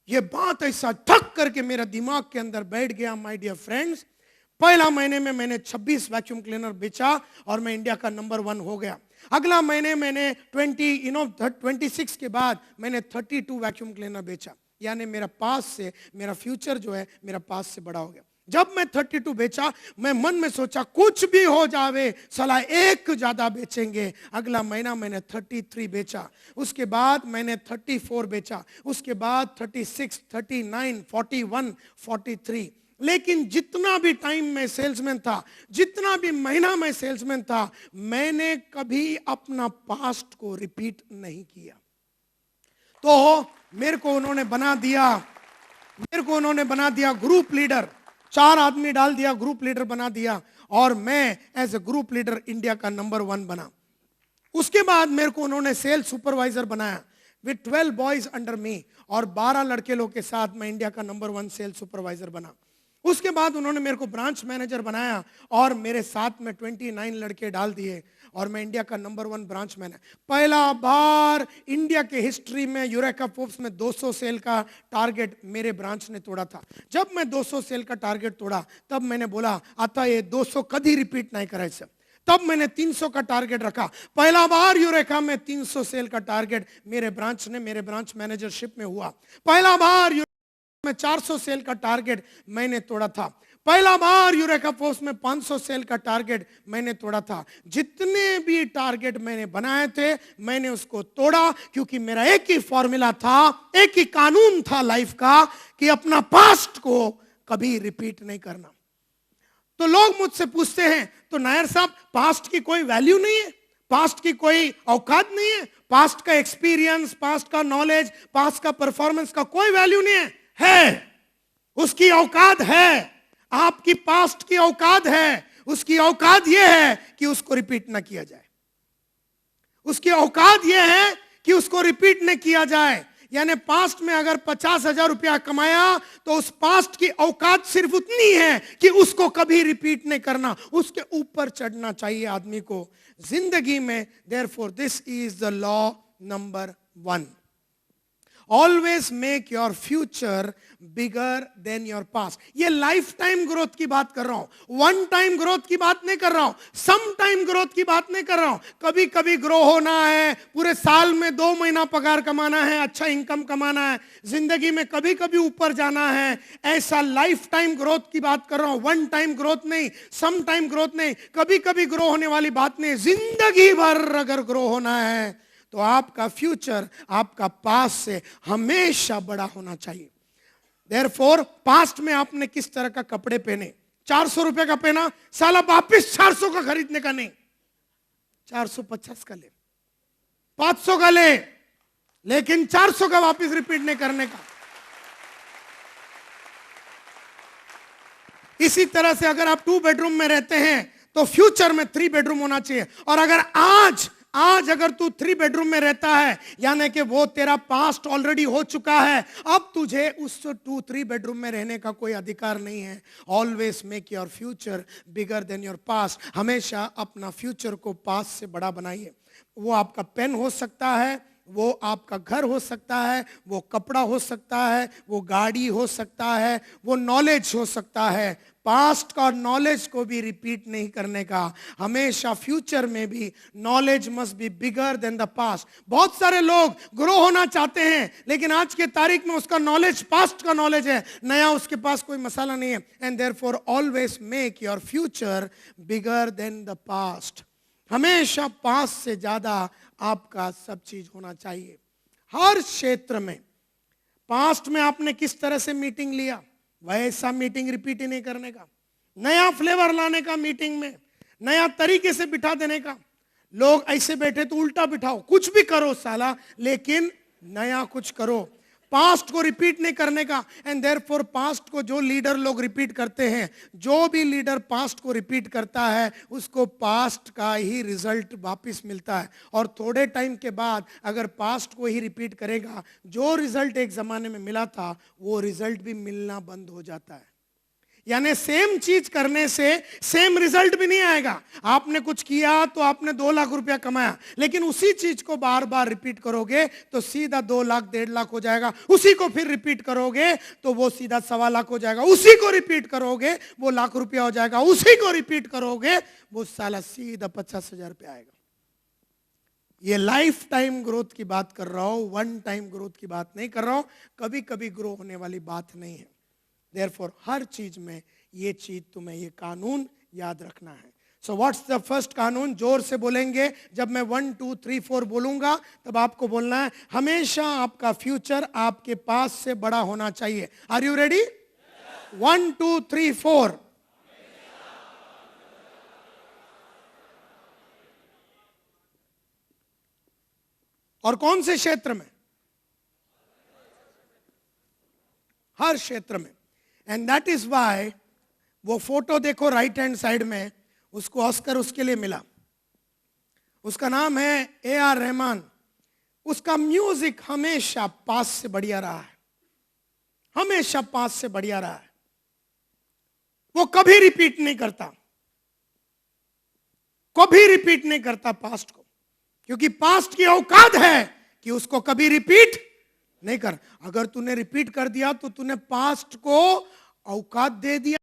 Speaker 1: यह बात ऐसा ठक करके मेरा दिमाग के अंदर बैठ गया। माय डियर फ्रेंड्स, पहला महीने में मैंने 26 वैक्यूम क्लीनर बेचा और मैं इंडिया का नंबर 1 हो गया। अगला महीने मैंने 26 के बाद मैंने 32 वैक्यूम क्लीनर बेचा, यानी मेरा पास से मेरा फ्यूचर जो है मेरा पास से बड़ा हो गया। जब मैं 32 बेचा, मैं मन में सोचा कुछ भी हो जावे साला 1 ज्यादा बेचेंगे। अगला महीना मैंने 33 बेचा, उसके बाद मैंने 34 बेचा, उसके बाद 36, 39, 41, 43। लेकिन जितना भी टाइम मैं सेल्समैन था, जितना भी महीना मैं सेल्समैन था, मैंने कभी अपना पास्ट को रिपीट नहीं किया। तो मेरे को उन्होंने बना दिया ग्रुप लीडर। 4 आदमी डाल दिया, ग्रुप लीडर बना दिया, और मैं as a group leader India का नंबर 1 बना। उसके बाद मेरे को उन्होंने सेल्स सुपरवाइजर बनाया विद 12 बॉयज अंडर मी, और 12 लड़के लोग के साथ मैं इंडिया का नंबर 1 सेल्स सुपरवाइजर बना। उसके बाद उन्होंने मेरे को ब्रांच मैनेजर बनाया और मेरे साथ में 29 लड़के डाल दिए और मैं इंडिया का नंबर 1 ब्रांच मैनेजर। पहला बार इंडिया के हिस्ट्री में यूरेका फोर्ब्स में 200 सेल का टारगेट मेरे ब्रांच ने तोड़ा था। जब मैं 200 सेल का टारगेट तोड़ा, तब मैंने बोला आता ये 200 कभी रिपीट नहीं करायचं। तब मैंने 300 का टारगेट रखा। पहला बार यूरेका में 300 सेल का टारगेट मेरे ब्रांच मैनेजरशिप में हुआ। पहला बार में 400 सेल का टारगेट मैंने तोड़ा था। पहला बार यूरेका फोर्ब्स में 500 सेल का टारगेट मैंने तोड़ा था। जितने भी टारगेट मैंने बनाए थे मैंने उसको तोड़ा, क्योंकि मेरा एक ही फॉर्मूला था, एक ही कानून था लाइफ का कि अपना पास्ट को कभी रिपीट नहीं करना। तो लोग मुझसे पूछते हैं तो नायर साहब पास्ट की कोई वैल्यू नहीं है, पास्ट की कोई औकात नहीं है, पास्ट का एक्सपीरियंस, पास्ट का नॉलेज, पास्ट का परफॉर्मेंस का कोई वैल्यू नहीं है। उसकी औकात है। आपकी पास्ट की औकात है। उसकी औकात यह है कि उसको रिपीट ना किया जाए। उसकी औकात यह है कि उसको रिपीट न किया जाए। यानी पास्ट में अगर 50,000 रुपया कमाया तो उस पास्ट की औकात सिर्फ उतनी है कि उसको कभी रिपीट नहीं करना, उसके ऊपर चढ़ना चाहिए आदमी को जिंदगी में। Therefore this is the law number 1, always make your future bigger than your past. ये लाइफ टाइम ग्रोथ की बात कर रहा हूं, 1 टाइम ग्रोथ की बात नहीं कर रहा हूं, सम टाइम ग्रोथ की बात नहीं कर रहा हूं। कभी कभी ग्रो होना है, पूरे साल में 2 महीना पगार कमाना है, अच्छा इनकम कमाना है, जिंदगी में कभी कभी ऊपर जाना है, ऐसा लाइफ टाइम ग्रोथ की बात कर रहा हूं। 1 टाइम ग्रोथ नहीं, सम टाइम ग्रोथ नहीं, कभी कभी ग्रो होने वाली बात नहीं। जिंदगी भर अगर ग्रो होना है तो आपका फ्यूचर आपका पास्ट से हमेशा बड़ा होना चाहिए। देयरफॉर पास्ट में आपने किस तरह का कपड़े पहने, 400 रुपए का पहना, साला वापिस 400 का खरीदने का नहीं, 450 का ले, 500 का ले, लेकिन 400 का वापिस रिपीट नहीं करने का। इसी तरह से अगर आप 2 बेडरूम में रहते हैं तो फ्यूचर में 3 बेडरूम होना चाहिए। और अगर आज अगर तू 3 बेडरूम में रहता है, यानी कि वो तेरा पास्ट ऑलरेडी हो चुका है, अब तुझे उस 2-3 बेडरूम में रहने का कोई अधिकार नहीं है। Always make your future bigger than your past. हमेशा अपना फ्यूचर को पास्ट से बड़ा बनाइए। वो आपका पेन हो सकता है, वो आपका घर हो सकता है, वो कपड़ा हो सकता है, वो गाड़ी हो सकता है, वो नॉलेज हो सकता है। पास्ट का नॉलेज को भी रिपीट नहीं करने का, हमेशा फ्यूचर में भी knowledge must be bigger than the past. बहुत सारे लोग ग्रो होना चाहते हैं, लेकिन आज के तारीख में उसका नॉलेज पास्ट का नॉलेज है, नया उसके पास कोई मसाला नहीं है। And therefore always make your future bigger than the past. हमेशा पास्ट से ज्यादा आपका सब चीज होना चाहिए, हर क्षेत्र में। पास्ट में आपने किस तरह से मीटिंग लिया, वैसा मीटिंग रिपीट ही नहीं करने का। नया फ्लेवर लाने का मीटिंग में, नया तरीके से बिठा देने का। लोग ऐसे बैठे तो उल्टा बिठाओ, कुछ भी करो साला, लेकिन नया कुछ करो। पास्ट को रिपीट नहीं करने का। एंड देयरफॉर पास्ट को जो लीडर लोग रिपीट करते हैं, जो भी लीडर पास्ट को रिपीट करता है, उसको पास्ट का ही रिजल्ट वापस मिलता है। और थोड़े टाइम के बाद अगर पास्ट को ही रिपीट करेगा, जो रिजल्ट एक जमाने में मिला था, वो रिजल्ट भी मिलना बंद हो जाता है। यानी सेम चीज करने से सेम रिजल्ट भी नहीं आएगा। आपने कुछ किया तो आपने 2 लाख रुपया कमाया, लेकिन उसी चीज को बार बार रिपीट करोगे तो सीधा 2 लाख 1.5 लाख हो जाएगा। उसी को फिर रिपीट करोगे तो वो सीधा 1.25 लाख हो जाएगा। उसी को रिपीट करोगे वो लाख रुपया हो जाएगा। उसी को रिपीट करोगे वो साला सीधा 50,000 रुपया आएगा। ये लाइफ टाइम ग्रोथ की बात कर रहा हूं, वन टाइम ग्रोथ की बात नहीं कर रहा हूं। कभी कभी ग्रो होने वाली बात नहीं है। Therefore, हर चीज में ये चीज तुम्हें ये कानून याद रखना है। सो व्हाट्स द फर्स्ट कानून? जोर से बोलेंगे। जब मैं 1 2 3 4 बोलूंगा तब आपको बोलना है, हमेशा आपका फ्यूचर आपके पास से बड़ा होना चाहिए। Are you ready? 1 2 3 4। और कौन से क्षेत्र में? हर क्षेत्र में। एंड दैट इज वाई, वो फोटो देखो राइट हैंड साइड में, उसको ऑस्कर उसके लिए मिला। उसका नाम है AR रहमान। उसका म्यूजिक हमेशा पास से बढ़िया रहा है, हमेशा पास से बढ़िया रहा है। वो कभी रिपीट नहीं करता, कभी रिपीट नहीं करता पास्ट को, क्योंकि पास्ट की औकात है कि उसको कभी रिपीट नहीं कर। अगर तूने रिपीट कर दिया तो तूने पास्ट को औकात दे दिया।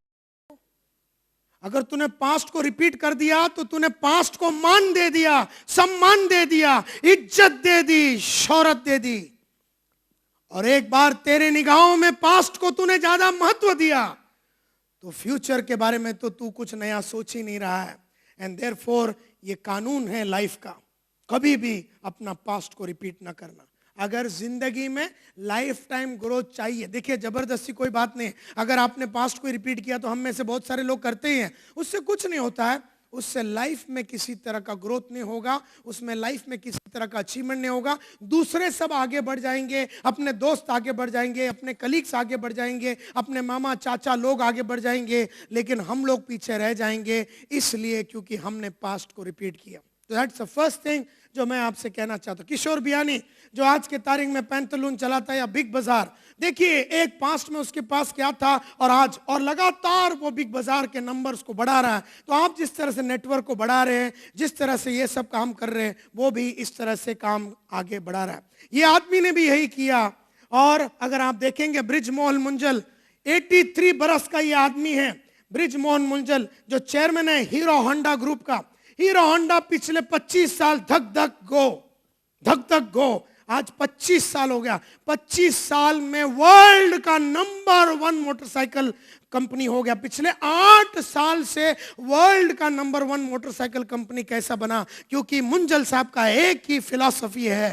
Speaker 1: अगर तूने पास्ट को रिपीट कर दिया तो तूने पास्ट को मान दे दिया, सम्मान दे दिया, इज्जत दे दी, शोहरत दे दी। और एक बार तेरे निगाहों में पास्ट को तूने ज्यादा महत्व दिया तो फ्यूचर के बारे में तो तू कुछ नया सोच ही नहीं रहा है। एंड देयरफॉर ये कानून है लाइफ का, कभी भी अपना पास्ट को रिपीट ना करना। अगर जिंदगी में लाइफ टाइम ग्रोथ चाहिए, देखिए जबरदस्ती कोई बात नहीं। अगर आपने पास्ट को रिपीट किया तो हम में से बहुत सारे लोग करते ही हैं, उससे कुछ नहीं होता है। उससे लाइफ में किसी तरह का ग्रोथ नहीं होगा, उसमें लाइफ में किसी तरह का अचीवमेंट नहीं होगा। दूसरे सब आगे बढ़ जाएंगे, अपने दोस्त आगे बढ़ जाएंगे, अपने कलीग्स आगे बढ़ जाएंगे, अपने मामा चाचा लोग आगे बढ़ जाएंगे, लेकिन हम लोग पीछे रह जाएंगे, इसलिए क्योंकि हमने पास्ट को रिपीट किया। तो दैट्स द फर्स्ट थिंग जो मैं आपसे कहना चाहता हूं। किशोर बियानी जो आज के तारीख में पैंतलून चलाता है या बिग बाजार, देखिए एक पास्ट में उसके पास क्या था और आज, और लगातार वो बिग बाजार के नंबर्स को बढ़ा रहा है। तो आप जिस तरह से नेटवर्क को बढ़ा रहे हैं, जिस तरह से ये सब काम कर रहे हैं, वो भी इस तरह से काम आगे बढ़ा रहा है। ये आदमी ने भी यही किया। और अगर आप देखेंगे ब्रिजमोहन मुंजल, 83 बरस का ये आदमी है। ब्रिजमोहन मुंजल जो चेयरमैन है हीरो होंडा ग्रुप का। हीरो होंडा पिछले 25 साल धक धक गो, आज 25 साल हो गया। 25 साल में वर्ल्ड का नंबर 1 मोटरसाइकिल कंपनी हो गया। पिछले 8 साल से वर्ल्ड का नंबर 1 मोटरसाइकिल कंपनी कैसा बना? क्योंकि मुंजल साहब का एक ही फिलॉसफी है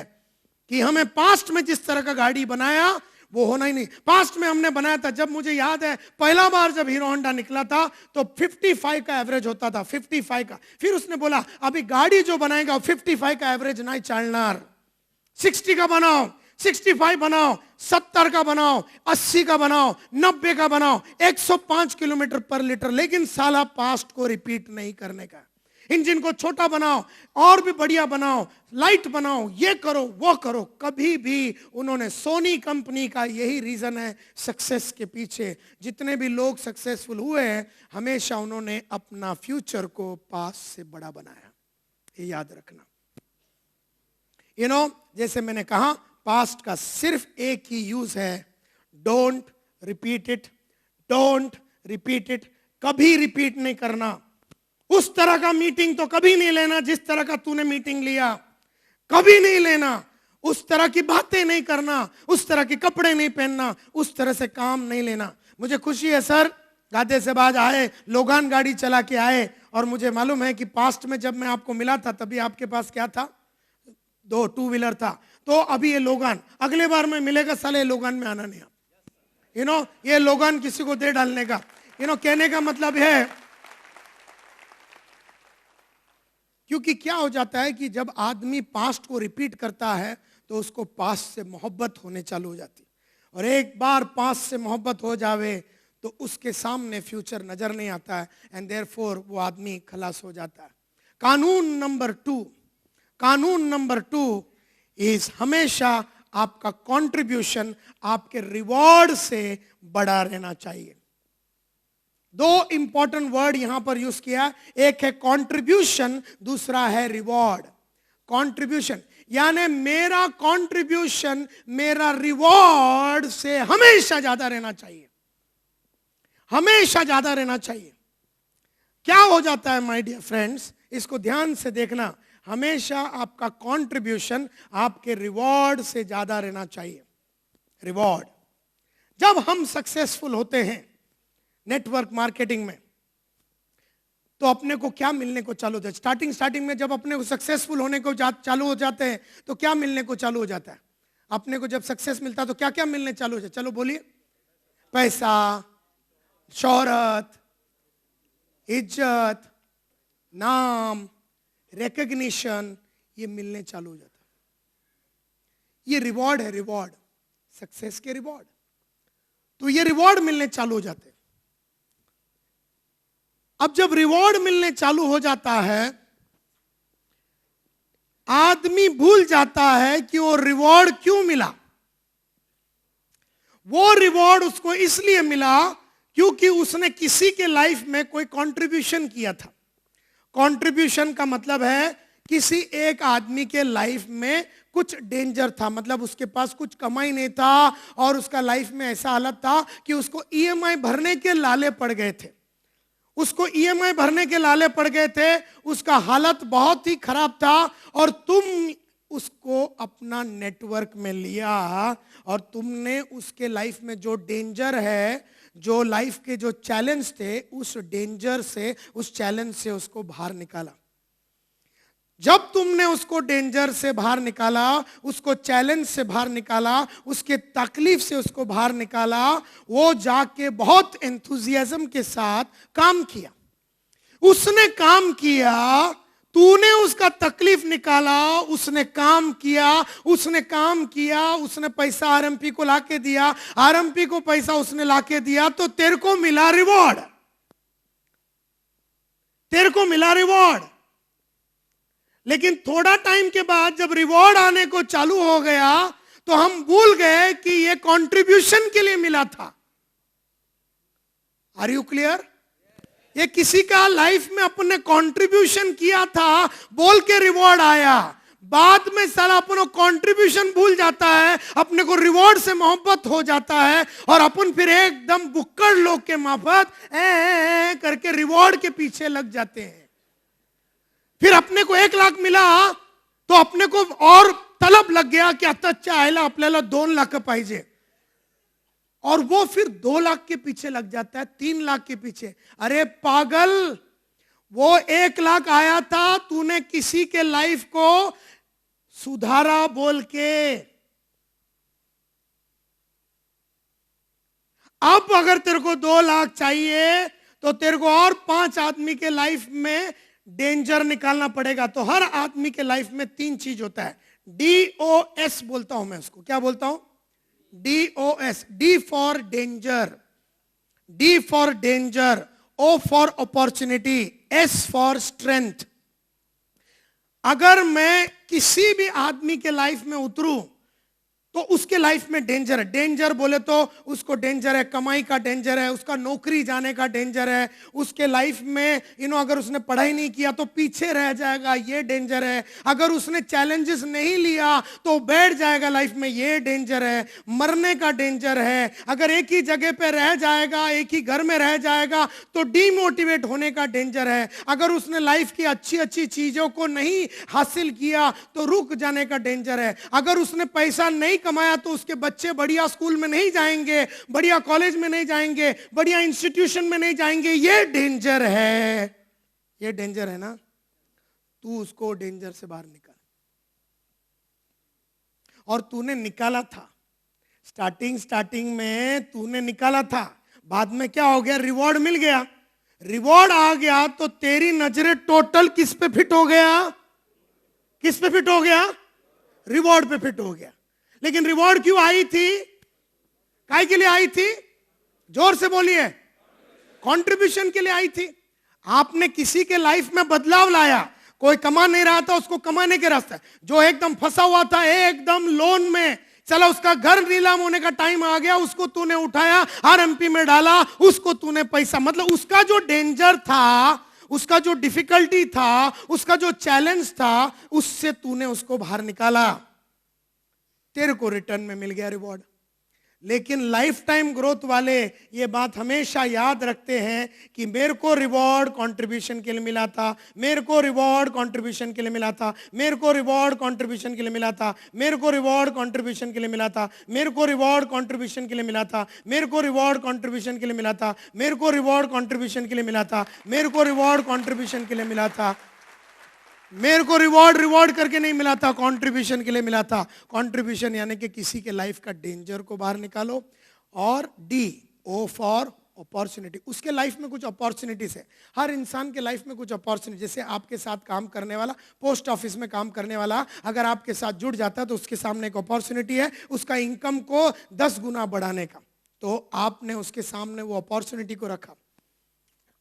Speaker 1: कि हमें पास्ट में जिस तरह का गाड़ी बनाया वो होना ही नहीं। पास्ट में हमने बनाया था, जब मुझे याद है पहला बार जब हीरो होंडा निकला था तो 55 का एवरेज होता था, 55 का। फिर उसने बोला अभी गाड़ी जो बनाएगा 55 का एवरेज नहीं चलना, 60 का बनाओ, 65 बनाओ, 70 का बनाओ, 80 का बनाओ, 90 का बनाओ, 105 किलोमीटर पर लीटर। लेकिन साला पास्ट को रिपीट नहीं करने का। इंजन को छोटा बनाओ, और भी बढ़िया बनाओ, लाइट बनाओ, ये करो वो करो। कभी भी उन्होंने, सोनी कंपनी का यही रीजन है सक्सेस के पीछे। जितने भी लोग सक्सेसफुल हुए हैं, हमेशा उन्होंने अपना फ्यूचर को पास्ट से बड़ा बनाया। ये याद रखना। जैसे मैंने कहा, पास्ट का सिर्फ एक ही यूज है, don't repeat it, don't repeat it. कभी रिपीट नहीं करना। उस तरह का मीटिंग तो कभी नहीं लेना जिस तरह का तूने मीटिंग लिया, कभी नहीं लेना। उस तरह की बातें नहीं करना, उस तरह के कपड़े नहीं पहनना, उस तरह से काम नहीं लेना। मुझे खुशी है सर, गादे से बाज आए, लोगान गाड़ी चला के आए, और मुझे मालूम है कि पास्ट में जब मैं आपको मिला था तभी आपके पास क्या था, 2 टू व्हीलर था। तो अभी ये लोगान, अगले बार में मिलेगा साले लोगान में आना नहीं। ये लोगान किसी को दे डालने का, कहने का मतलब है, क्योंकि क्या हो जाता है कि जब आदमी पास्ट को रिपीट करता है तो उसको पास्ट से मोहब्बत होने चालू हो जाती है, और एक बार पास्ट से मोहब्बत हो जावे तो उसके सामने फ्यूचर नजर नहीं आता है, एंड देयरफॉर वो आदमी खलास हो जाता है। कानून नंबर 2 इज हमेशा आपका कंट्रीब्यूशन आपके रिवॉर्ड से बड़ा रहना चाहिए। 2 इंपॉर्टेंट वर्ड यहां पर यूज किया, एक है कंट्रीब्यूशन, दूसरा है रिवॉर्ड। कंट्रीब्यूशन यानी मेरा कंट्रीब्यूशन मेरा रिवॉर्ड से हमेशा ज्यादा रहना चाहिए, हमेशा ज्यादा रहना चाहिए। क्या हो जाता है माय डियर फ्रेंड्स, इसको ध्यान से देखना, हमेशा आपका कंट्रीब्यूशन आपके रिवॉर्ड से ज्यादा रहना चाहिए। रिवॉर्ड, जब हम सक्सेसफुल होते हैं नेटवर्क मार्केटिंग में तो अपने को क्या मिलने को चालू होता है? स्टार्टिंग में जब अपने को सक्सेसफुल होने को चालू हो जाते हैं तो क्या मिलने को चालू हो जाता है? अपने को जब सक्सेस मिलता है तो क्या क्या मिलने चालू हो जाता है? चलो बोलिए। पैसा, शोहरत, इज्जत, नाम, रिकॉग्निशन, ये मिलने चालू हो जाता है। ये रिवॉर्ड है, रिवॉर्ड, सक्सेस के रिवॉर्ड। तो ये रिवॉर्ड मिलने चालू हो जाते हैं। अब जब रिवॉर्ड मिलने चालू हो जाता है, आदमी भूल जाता है कि वो रिवॉर्ड क्यों मिला। वो रिवॉर्ड उसको इसलिए मिला क्योंकि उसने किसी के लाइफ में कोई कंट्रीब्यूशन किया था। कंट्रीब्यूशन का मतलब है किसी एक आदमी के लाइफ में कुछ डेंजर था, मतलब उसके पास कुछ कमाई नहीं था और उसका लाइफ में ऐसा हालत था कि उसको ईएमआई भरने के लाले पड़ गए थे, उसको ईएमआई भरने के लाले पड़ गए थे, उसका हालत बहुत ही खराब था, और तुम उसको अपना नेटवर्क में लिया और तुमने उसके लाइफ में जो डेंजर है, जो लाइफ के जो चैलेंज थे, उस डेंजर से, उस चैलेंज से उसको बाहर निकाला। जब तुमने उसको डेंजर से बाहर निकाला, उसको चैलेंज से बाहर निकाला, उसके तकलीफ से उसको बाहर निकाला, वो जाके बहुत एंथुजियाज्म के साथ काम किया। उसने काम किया, तूने उसका तकलीफ निकाला, उसने काम किया, उसने पैसा आरएमपी को लाके दिया, आरएमपी को पैसा उसने लाके दिया, तो तेरे को मिला रिवॉर्ड, तेरे को मिला रिवॉर्ड। लेकिन थोड़ा टाइम के बाद जब रिवॉर्ड आने को चालू हो गया तो हम भूल गए कि यह कंट्रीब्यूशन के लिए मिला था। Are you clear? ये किसी का लाइफ में अपने कंट्रीब्यूशन किया था, बोल के रिवॉर्ड आया, बाद में साला अपना कंट्रीब्यूशन भूल जाता है, अपने को रिवॉर्ड से मोहब्बत हो जाता है, और अपन फिर एकदम बुक्कड़ लोग के माफत करके रिवॉर्ड के पीछे लग जाते हैं। फिर अपने को 1 लाख मिला तो अपने को और तलब लग गया कि आता आयला आपल्याला 2 लाख पाहिजे, और वो फिर 2 लाख के पीछे लग जाता है, 3 लाख के पीछे। अरे पागल, वो 1 लाख आया था, तूने किसी के लाइफ को सुधारा बोल के। अब अगर तेरे को 2 लाख चाहिए तो तेरे को और 5 आदमी के लाइफ में डेंजर निकालना पड़ेगा। तो हर आदमी के लाइफ में 3 चीज होता है, DOS बोलता हूं मैं उसको। क्या बोलता हूं? DOS। D for danger, D for danger, O for opportunity, S for strength. अगर मैं किसी भी आदमी के लाइफ में उतरूं तो उसके लाइफ में डेंजर है। डेंजर बोले तो उसको डेंजर है, कमाई का डेंजर है, उसका नौकरी जाने का डेंजर है, उसके लाइफ में अगर उसने पढ़ाई नहीं किया तो पीछे रह जाएगा, ये डेंजर है। अगर उसने चैलेंजेस नहीं लिया तो बैठ जाएगा लाइफ में, ये डेंजर है। मरने का डेंजर है। अगर एक ही जगह पे रह जाएगा, एक ही घर में रह जाएगा तो डीमोटिवेट होने का डेंजर है। अगर उसने लाइफ की अच्छी अच्छी चीजों को नहीं हासिल किया तो रुक जाने का डेंजर है। अगर उसने पैसा नहीं कमाया तो उसके बच्चे बढ़िया स्कूल में नहीं जाएंगे, बढ़िया कॉलेज में नहीं जाएंगे, बढ़िया इंस्टीट्यूशन में नहीं जाएंगे, ये डेंजर है। ये डेंजर है ना, तू उसको डेंजर से बाहर निकाल। और तूने निकाला था, स्टार्टिंग में तूने निकाला था, बाद में क्या हो गया, रिवॉर्ड मिल गया। रिवॉर्ड आ गया तो तेरी नजरें टोटल किस पे फिट हो गया? किस पे फिट हो गया? रिवॉर्ड पे फिट हो गया। लेकिन रिवॉर्ड क्यों आई थी? काय के लिए आई थी? जोर से बोलिए। कंट्रीब्यूशन के लिए आई थी। आपने किसी के लाइफ में बदलाव लाया। कोई कमा नहीं रहा था, उसको कमाने के रास्ते, जो एकदम फंसा हुआ था एकदम लोन में, चला उसका घर नीलाम होने का टाइम आ गया, उसको तूने उठाया, आरएमपी में डाला, उसको तूने पैसा, मतलब उसका जो डेंजर था, उसका जो डिफिकल्टी था, उसका जो चैलेंज था, उससे तूने उसको बाहर निकाला, तेरे को रिटर्न में मिल गया रिवॉर्ड। लेकिन लाइफ टाइम ग्रोथ वाले ये बात हमेशा याद रखते हैं कि मेरे को रिवॉर्ड कंट्रीब्यूशन के लिए मिला था, मेरे को रिवॉर्ड कंट्रीब्यूशन के लिए मिला था, मेरे को रिवॉर्ड कंट्रीब्यूशन के लिए मिला था, मेरे को रिवॉर्ड कंट्रीब्यूशन के लिए मिला था, मेरे को रिवॉर्ड कंट्रीब्यूशन के लिए मिला था, मेरे को रिवॉर्ड कंट्रीब्यूशन के लिए मिला था, मेरे को रिवॉर्ड कंट्रीब्यूशन के लिए मिला था, मेरे को रिवॉर्ड कंट्रीब्यूशन के लिए मिला था, मेरे को रिवॉर्ड करके नहीं मिला था, कंट्रीब्यूशन के लिए मिला था। कंट्रीब्यूशन यानी कि किसी के लाइफ का डेंजर को बाहर निकालो। और डी, ओ फॉर अपॉर्चुनिटी। उसके लाइफ में कुछ अपॉर्चुनिटीज है। हर इंसान के लाइफ में कुछ अपॉर्चुनिटी, जैसे आपके साथ काम करने वाला, पोस्ट ऑफिस में काम करने वाला अगर आपके साथ जुड़ जाता है तो उसके सामने एक अपॉर्चुनिटी है उसका इनकम को 10 गुना बढ़ाने का। तो आपने उसके सामने वो अपॉर्चुनिटी को रखा,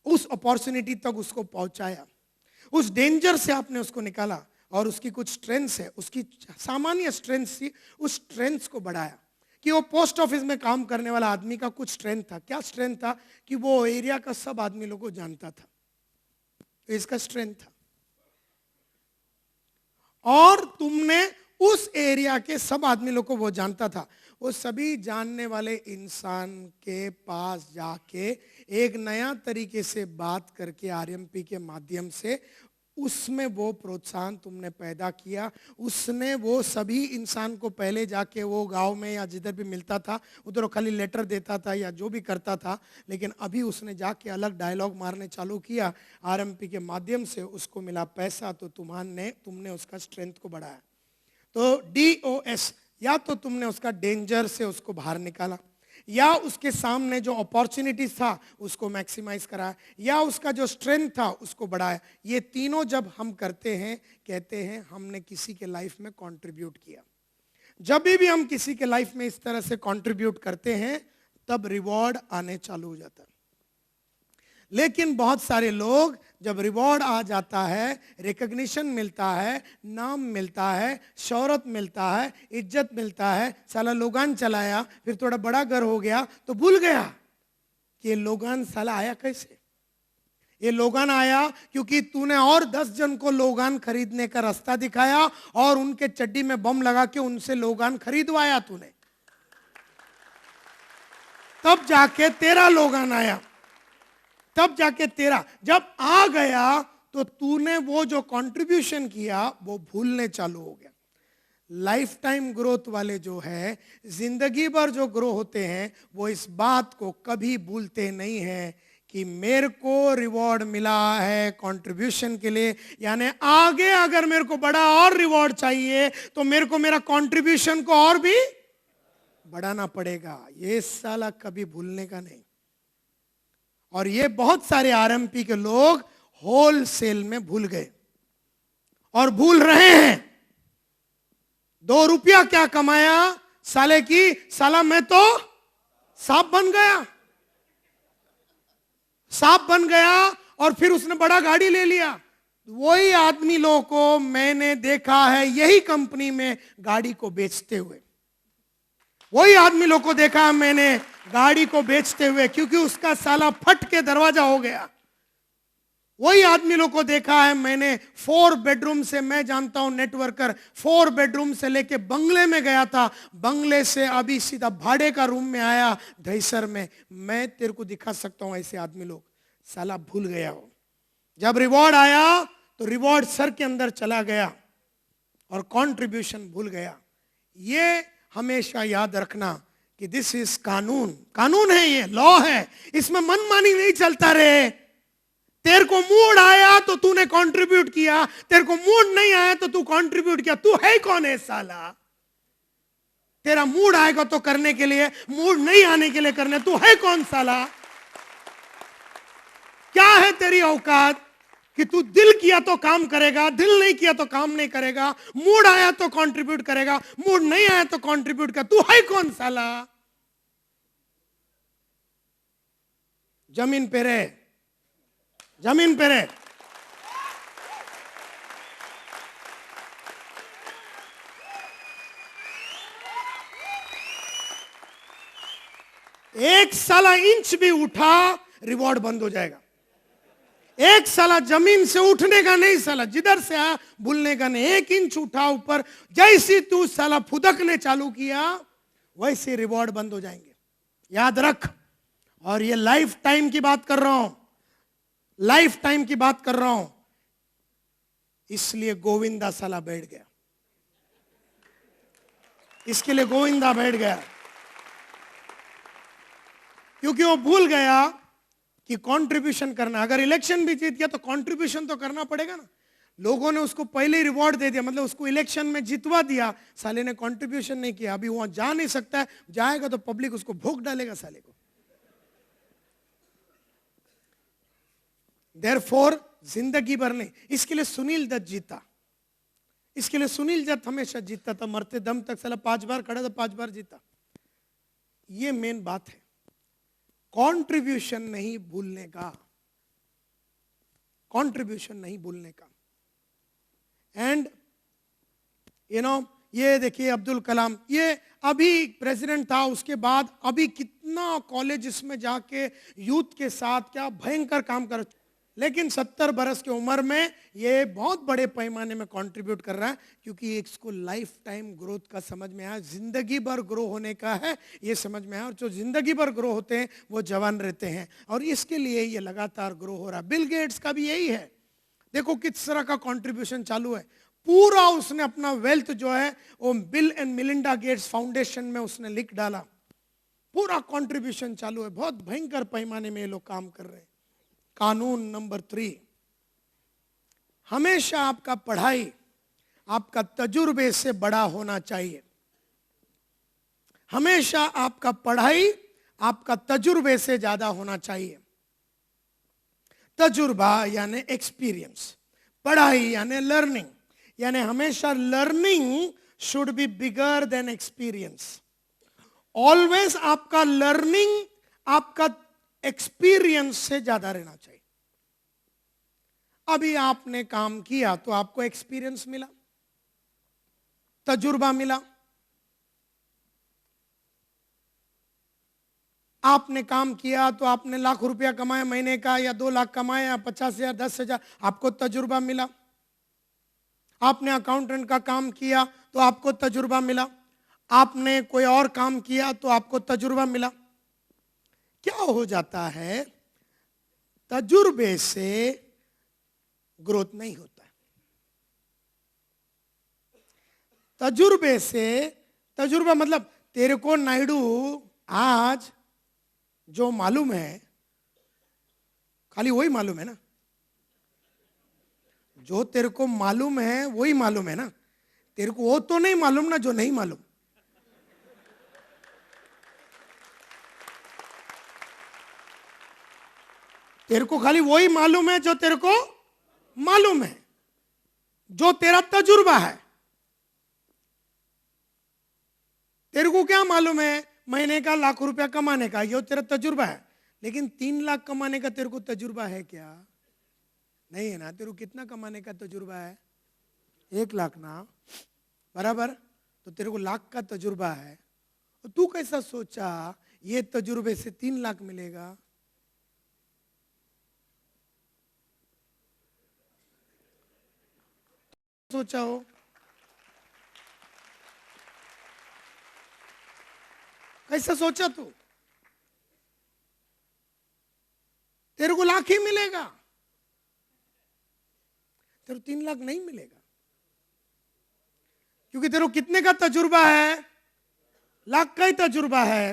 Speaker 1: उस अपॉर्चुनिटी तक उसको पहुंचाया, उस डेंजर से आपने उसको निकाला और उसकी कुछ स्ट्रेंथ्स है, उसकी सामान्य स्ट्रेंथ्स थी, उस स्ट्रेंथ्स को बढ़ाया। कि वो पोस्ट ऑफिस में काम करने वाला आदमी का कुछ स्ट्रेंथ था। क्या स्ट्रेंथ था? कि वो एरिया का सब आदमी लोगों को जानता था, तो इसका स्ट्रेंथ था। और तुमने उस एरिया के सब आदमी लोग को वो जानता था, वो सभी जानने वाले इंसान के पास जाके एक नया तरीके से बात करके आरएमपी के माध्यम से उसमें वो प्रोत्साहन तुमने पैदा किया। उसने वो सभी इंसान को पहले जाके वो गांव में या जिधर भी मिलता था उधर खाली लेटर देता था या जो भी करता था, लेकिन अभी उसने जाके अलग डायलॉग मारने चालू किया। आरएमपी के माध्यम से उसको मिला पैसा, तो तुमने उसका स्ट्रेंथ को बढ़ाया। तो DOS, या तो तुमने उसका डेंजर से उसको बाहर निकाला, या उसके सामने जो अपॉर्चुनिटीज था उसको मैक्सिमाइज कराया, या उसका जो स्ट्रेंथ था उसको बढ़ाया। ये तीनों जब हम करते हैं, कहते हैं हमने किसी के लाइफ में कंट्रीब्यूट किया। जब भी हम किसी के लाइफ में इस तरह से कंट्रीब्यूट करते हैं तब रिवॉर्ड आने चालू हो जाता है। लेकिन बहुत सारे लोग जब रिवॉर्ड आ जाता है, रिकॉग्निशन मिलता है, नाम मिलता है, शौहरत मिलता है, इज्जत मिलता है, साला लोगान चलाया, फिर थोड़ा बड़ा घर हो गया तो भूल गया कि ये लोगान साला आया कैसे। ये लोगान आया क्योंकि तूने और 10 जन को लोगान खरीदने का रास्ता दिखाया और उनके चड्डी में बम लगा के उनसे लोगान खरीदवाया तूने, तब जाके तेरा लोगान आया। तब जाके तेरा जब आ गया तो तूने वो जो कंट्रीब्यूशन किया वो भूलने चालू हो गया। लाइफ टाइम ग्रोथ वाले जो है, जिंदगी भर जो ग्रो होते हैं, वो इस बात को कभी भूलते नहीं हैं कि मेरे को रिवॉर्ड मिला है कंट्रीब्यूशन के लिए, यानी आगे अगर मेरे को बड़ा और रिवॉर्ड चाहिए तो मेरे को मेरा कंट्रीब्यूशन को और भी बढ़ाना पड़ेगा। ये साला कभी भूलने का नहीं। और ये बहुत सारे आरएमपी के लोग होलसेल में भूल गए और भूल रहे हैं। 2 रुपया क्या कमाया साले की, साला मैं तो सांप बन गया, सांप बन गया। और फिर उसने बड़ा गाड़ी ले लिया। वही आदमी लोगों को मैंने देखा है यही कंपनी में गाड़ी को बेचते हुए। वही आदमी लोग को देखा मैंने गाड़ी को बेचते हुए, क्योंकि उसका साला फट के दरवाजा हो गया। वही आदमी लोग को देखा है मैंने 4 बेडरूम से, मैं जानता हूं नेटवर्कर, 4 बेडरूम से लेके बंगले में गया था, बंगले से अभी सीधा भाड़े का रूम में आया दहीसर में। मैं तेरे को दिखा सकता हूं ऐसे आदमी लोग, साला भूल गया हो। जब रिवॉर्ड आया तो रिवॉर्ड सर के अंदर चला गया और कंट्रीब्यूशन भूल गया। ये हमेशा याद रखना कि दिस इज कानून, कानून है, ये लॉ है, इसमें मनमानी नहीं चलता रहे। तेरे को मूड आया तो तूने कंट्रीब्यूट किया, तेरे को मूड नहीं आया तो तू कंट्रीब्यूट किया। तू है कौन है साला? तेरा मूड आएगा तो करने के लिए, मूड नहीं आने के लिए करने। तू है कौन साला? क्या है तेरी औकात कि तू दिल किया तो काम करेगा, दिल नहीं किया तो काम नहीं करेगा, मूड आया तो कंट्रीब्यूट करेगा, मूड नहीं आया तो कंट्रीब्यूट कर। तू है कौन साला? जमीन पे रहे, जमीन पे रहे। एक साला इंच भी उठा रिवॉर्ड बंद हो जाएगा। एक साला जमीन से उठने का नहीं, साला जिधर से आया भूलने का नहीं। 1 इंच उठा ऊपर, जैसी तू साला फुदकने चालू किया वैसे रिवॉर्ड बंद हो जाएंगे, याद रख। और ये लाइफ टाइम की बात कर रहा हूं, लाइफ टाइम की बात कर रहा हूं। इसलिए गोविंदा साला बैठ गया, इसके लिए गोविंदा बैठ गया, क्योंकि वो भूल गया कि कंट्रीब्यूशन करना। अगर इलेक्शन भी जीत गया तो कंट्रीब्यूशन तो करना पड़ेगा ना। लोगों ने उसको पहले ही रिवॉर्ड दे दिया, मतलब उसको इलेक्शन में जितवा दिया, साले ने कंट्रीब्यूशन नहीं किया। अभी वहां जा नहीं सकता है, जाएगा तो पब्लिक उसको भोग डालेगा साले को। देयरफॉर जिंदगी भर नहीं। इसके लिए सुनील दत्त जीता, इसके लिए सुनील दत्त हमेशा जीतता था, मरते दम तक साला 5 बार खड़ा था, 5 बार जीता। ये मेन बात है, कंट्रीब्यूशन नहीं भूलने का, कंट्रीब्यूशन नहीं भूलने का। एंड ये देखिए अब्दुल कलाम, ये अभी प्रेसिडेंट था, उसके बाद अभी कितना कॉलेज में जाके यूथ के साथ क्या भयंकर काम कर, लेकिन 70 बरस की उम्र में ये बहुत बड़े पैमाने में कंट्रीब्यूट कर रहा है, क्योंकि इसको लाइफ टाइम ग्रोथ का समझ में आया, जिंदगी भर ग्रो होने का है ये समझ में आया। और जो जिंदगी भर ग्रो होते हैं वो जवान रहते हैं, और इसके लिए ये लगातार ग्रो हो रहा है। बिल गेट्स का भी यही है, देखो किस तरह का कंट्रीब्यूशन चालू है। पूरा उसने अपना वेल्थ जो है वो bill and Melinda Gates foundation में उसने लिख डाला, पूरा कंट्रीब्यूशन चालू है। बहुत भयंकर पैमाने में ये लोग काम कर रहे हैं। कानून नंबर 3, हमेशा आपका पढ़ाई आपका तजुर्बे से बड़ा होना चाहिए। हमेशा आपका पढ़ाई आपका तजुर्बे से ज्यादा होना चाहिए। तजुर्बा यानी एक्सपीरियंस, पढ़ाई यानी लर्निंग, यानी हमेशा learning should be bigger than experience. Always आपका लर्निंग आपका एक्सपीरियंस से ज्यादा रहना चाहिए। अभी आपने काम किया तो आपको एक्सपीरियंस मिला, तजुर्बा मिला। आपने काम किया तो आपने लाख रुपया कमाया महीने का, या 2 लाख कमाया, 50,000, 10,000, आपको तजुर्बा मिला। आपने अकाउंटेंट का काम किया तो आपको तजुर्बा मिला। आपने कोई और काम किया तो आपको तजुर्बा मिला। क्या हो जाता है, तजुर्बे से ग्रोथ नहीं होता है। तजुर्बे से, तजुर्बा मतलब तेरे को नायडू आज जो मालूम है खाली वही मालूम है ना, जो तेरे को मालूम है वही मालूम है ना, तेरे को वो तो नहीं मालूम ना जो नहीं मालूम। तेरे को खाली वही मालूम है जो तेरे को मालूम है, जो तेरा तजुर्बा है। तेरे को क्या मालूम है महीने का लाख रुपया कमाने का, ये तेरा तजुर्बा है। लेकिन 3 लाख कमाने का तेरे को तजुर्बा है क्या? नहीं है ना। तेरे को कितना कमाने का तजुर्बा है? 1 लाख ना, बराबर। तो तेरे को लाख का तजुर्बा है, तू कैसा सोचा ये तजुर्बे से 3 लाख मिलेगा? सोचा हो? कैसा सोचा तू? तेरे को लाख ही मिलेगा, तेरे को 3 लाख नहीं मिलेगा। क्योंकि तेरे को कितने का तजुर्बा है? लाख का ही तजुर्बा है।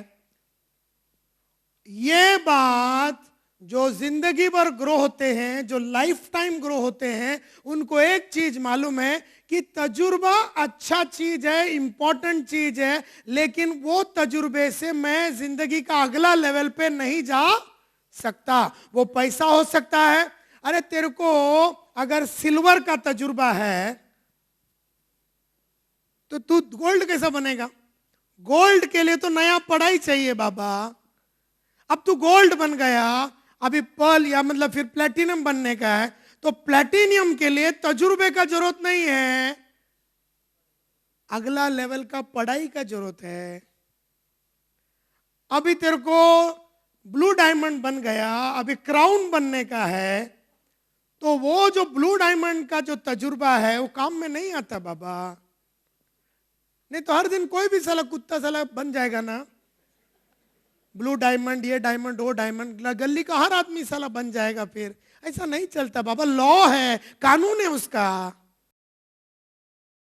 Speaker 1: ये बात जो जिंदगी भर ग्रो होते हैं, जो लाइफ टाइम ग्रो होते हैं, उनको एक चीज मालूम है कि तजुर्बा अच्छा चीज है, इंपॉर्टेंट चीज है, लेकिन वो तजुर्बे से मैं जिंदगी का अगला लेवल पे नहीं जा सकता। वो पैसा हो सकता है। अरे तेरे को अगर सिल्वर का तजुर्बा है तो तू गोल्ड कैसा बनेगा? गोल्ड के लिए तो नया पढ़ाई चाहिए बाबा। अब तू गोल्ड बन गया, अभी पर्ल या मतलब फिर प्लेटिनम बनने का है, तो प्लेटिनियम के लिए तजुर्बे का जरूरत नहीं है, अगला लेवल का पढ़ाई का जरूरत है। अभी तेरे को ब्लू डायमंड बन गया, अभी क्राउन बनने का है, तो वो जो ब्लू डायमंड का जो तजुर्बा है वो काम में नहीं आता बाबा। नहीं तो हर दिन कोई भी साला कुत्ता साला बन जाएगा ना, ब्लू डायमंड, ये डायमंड, वो डायमंड, गली का हर आदमी साला बन जाएगा। फिर ऐसा नहीं चलता बाबा। लॉ है, कानून है उसका।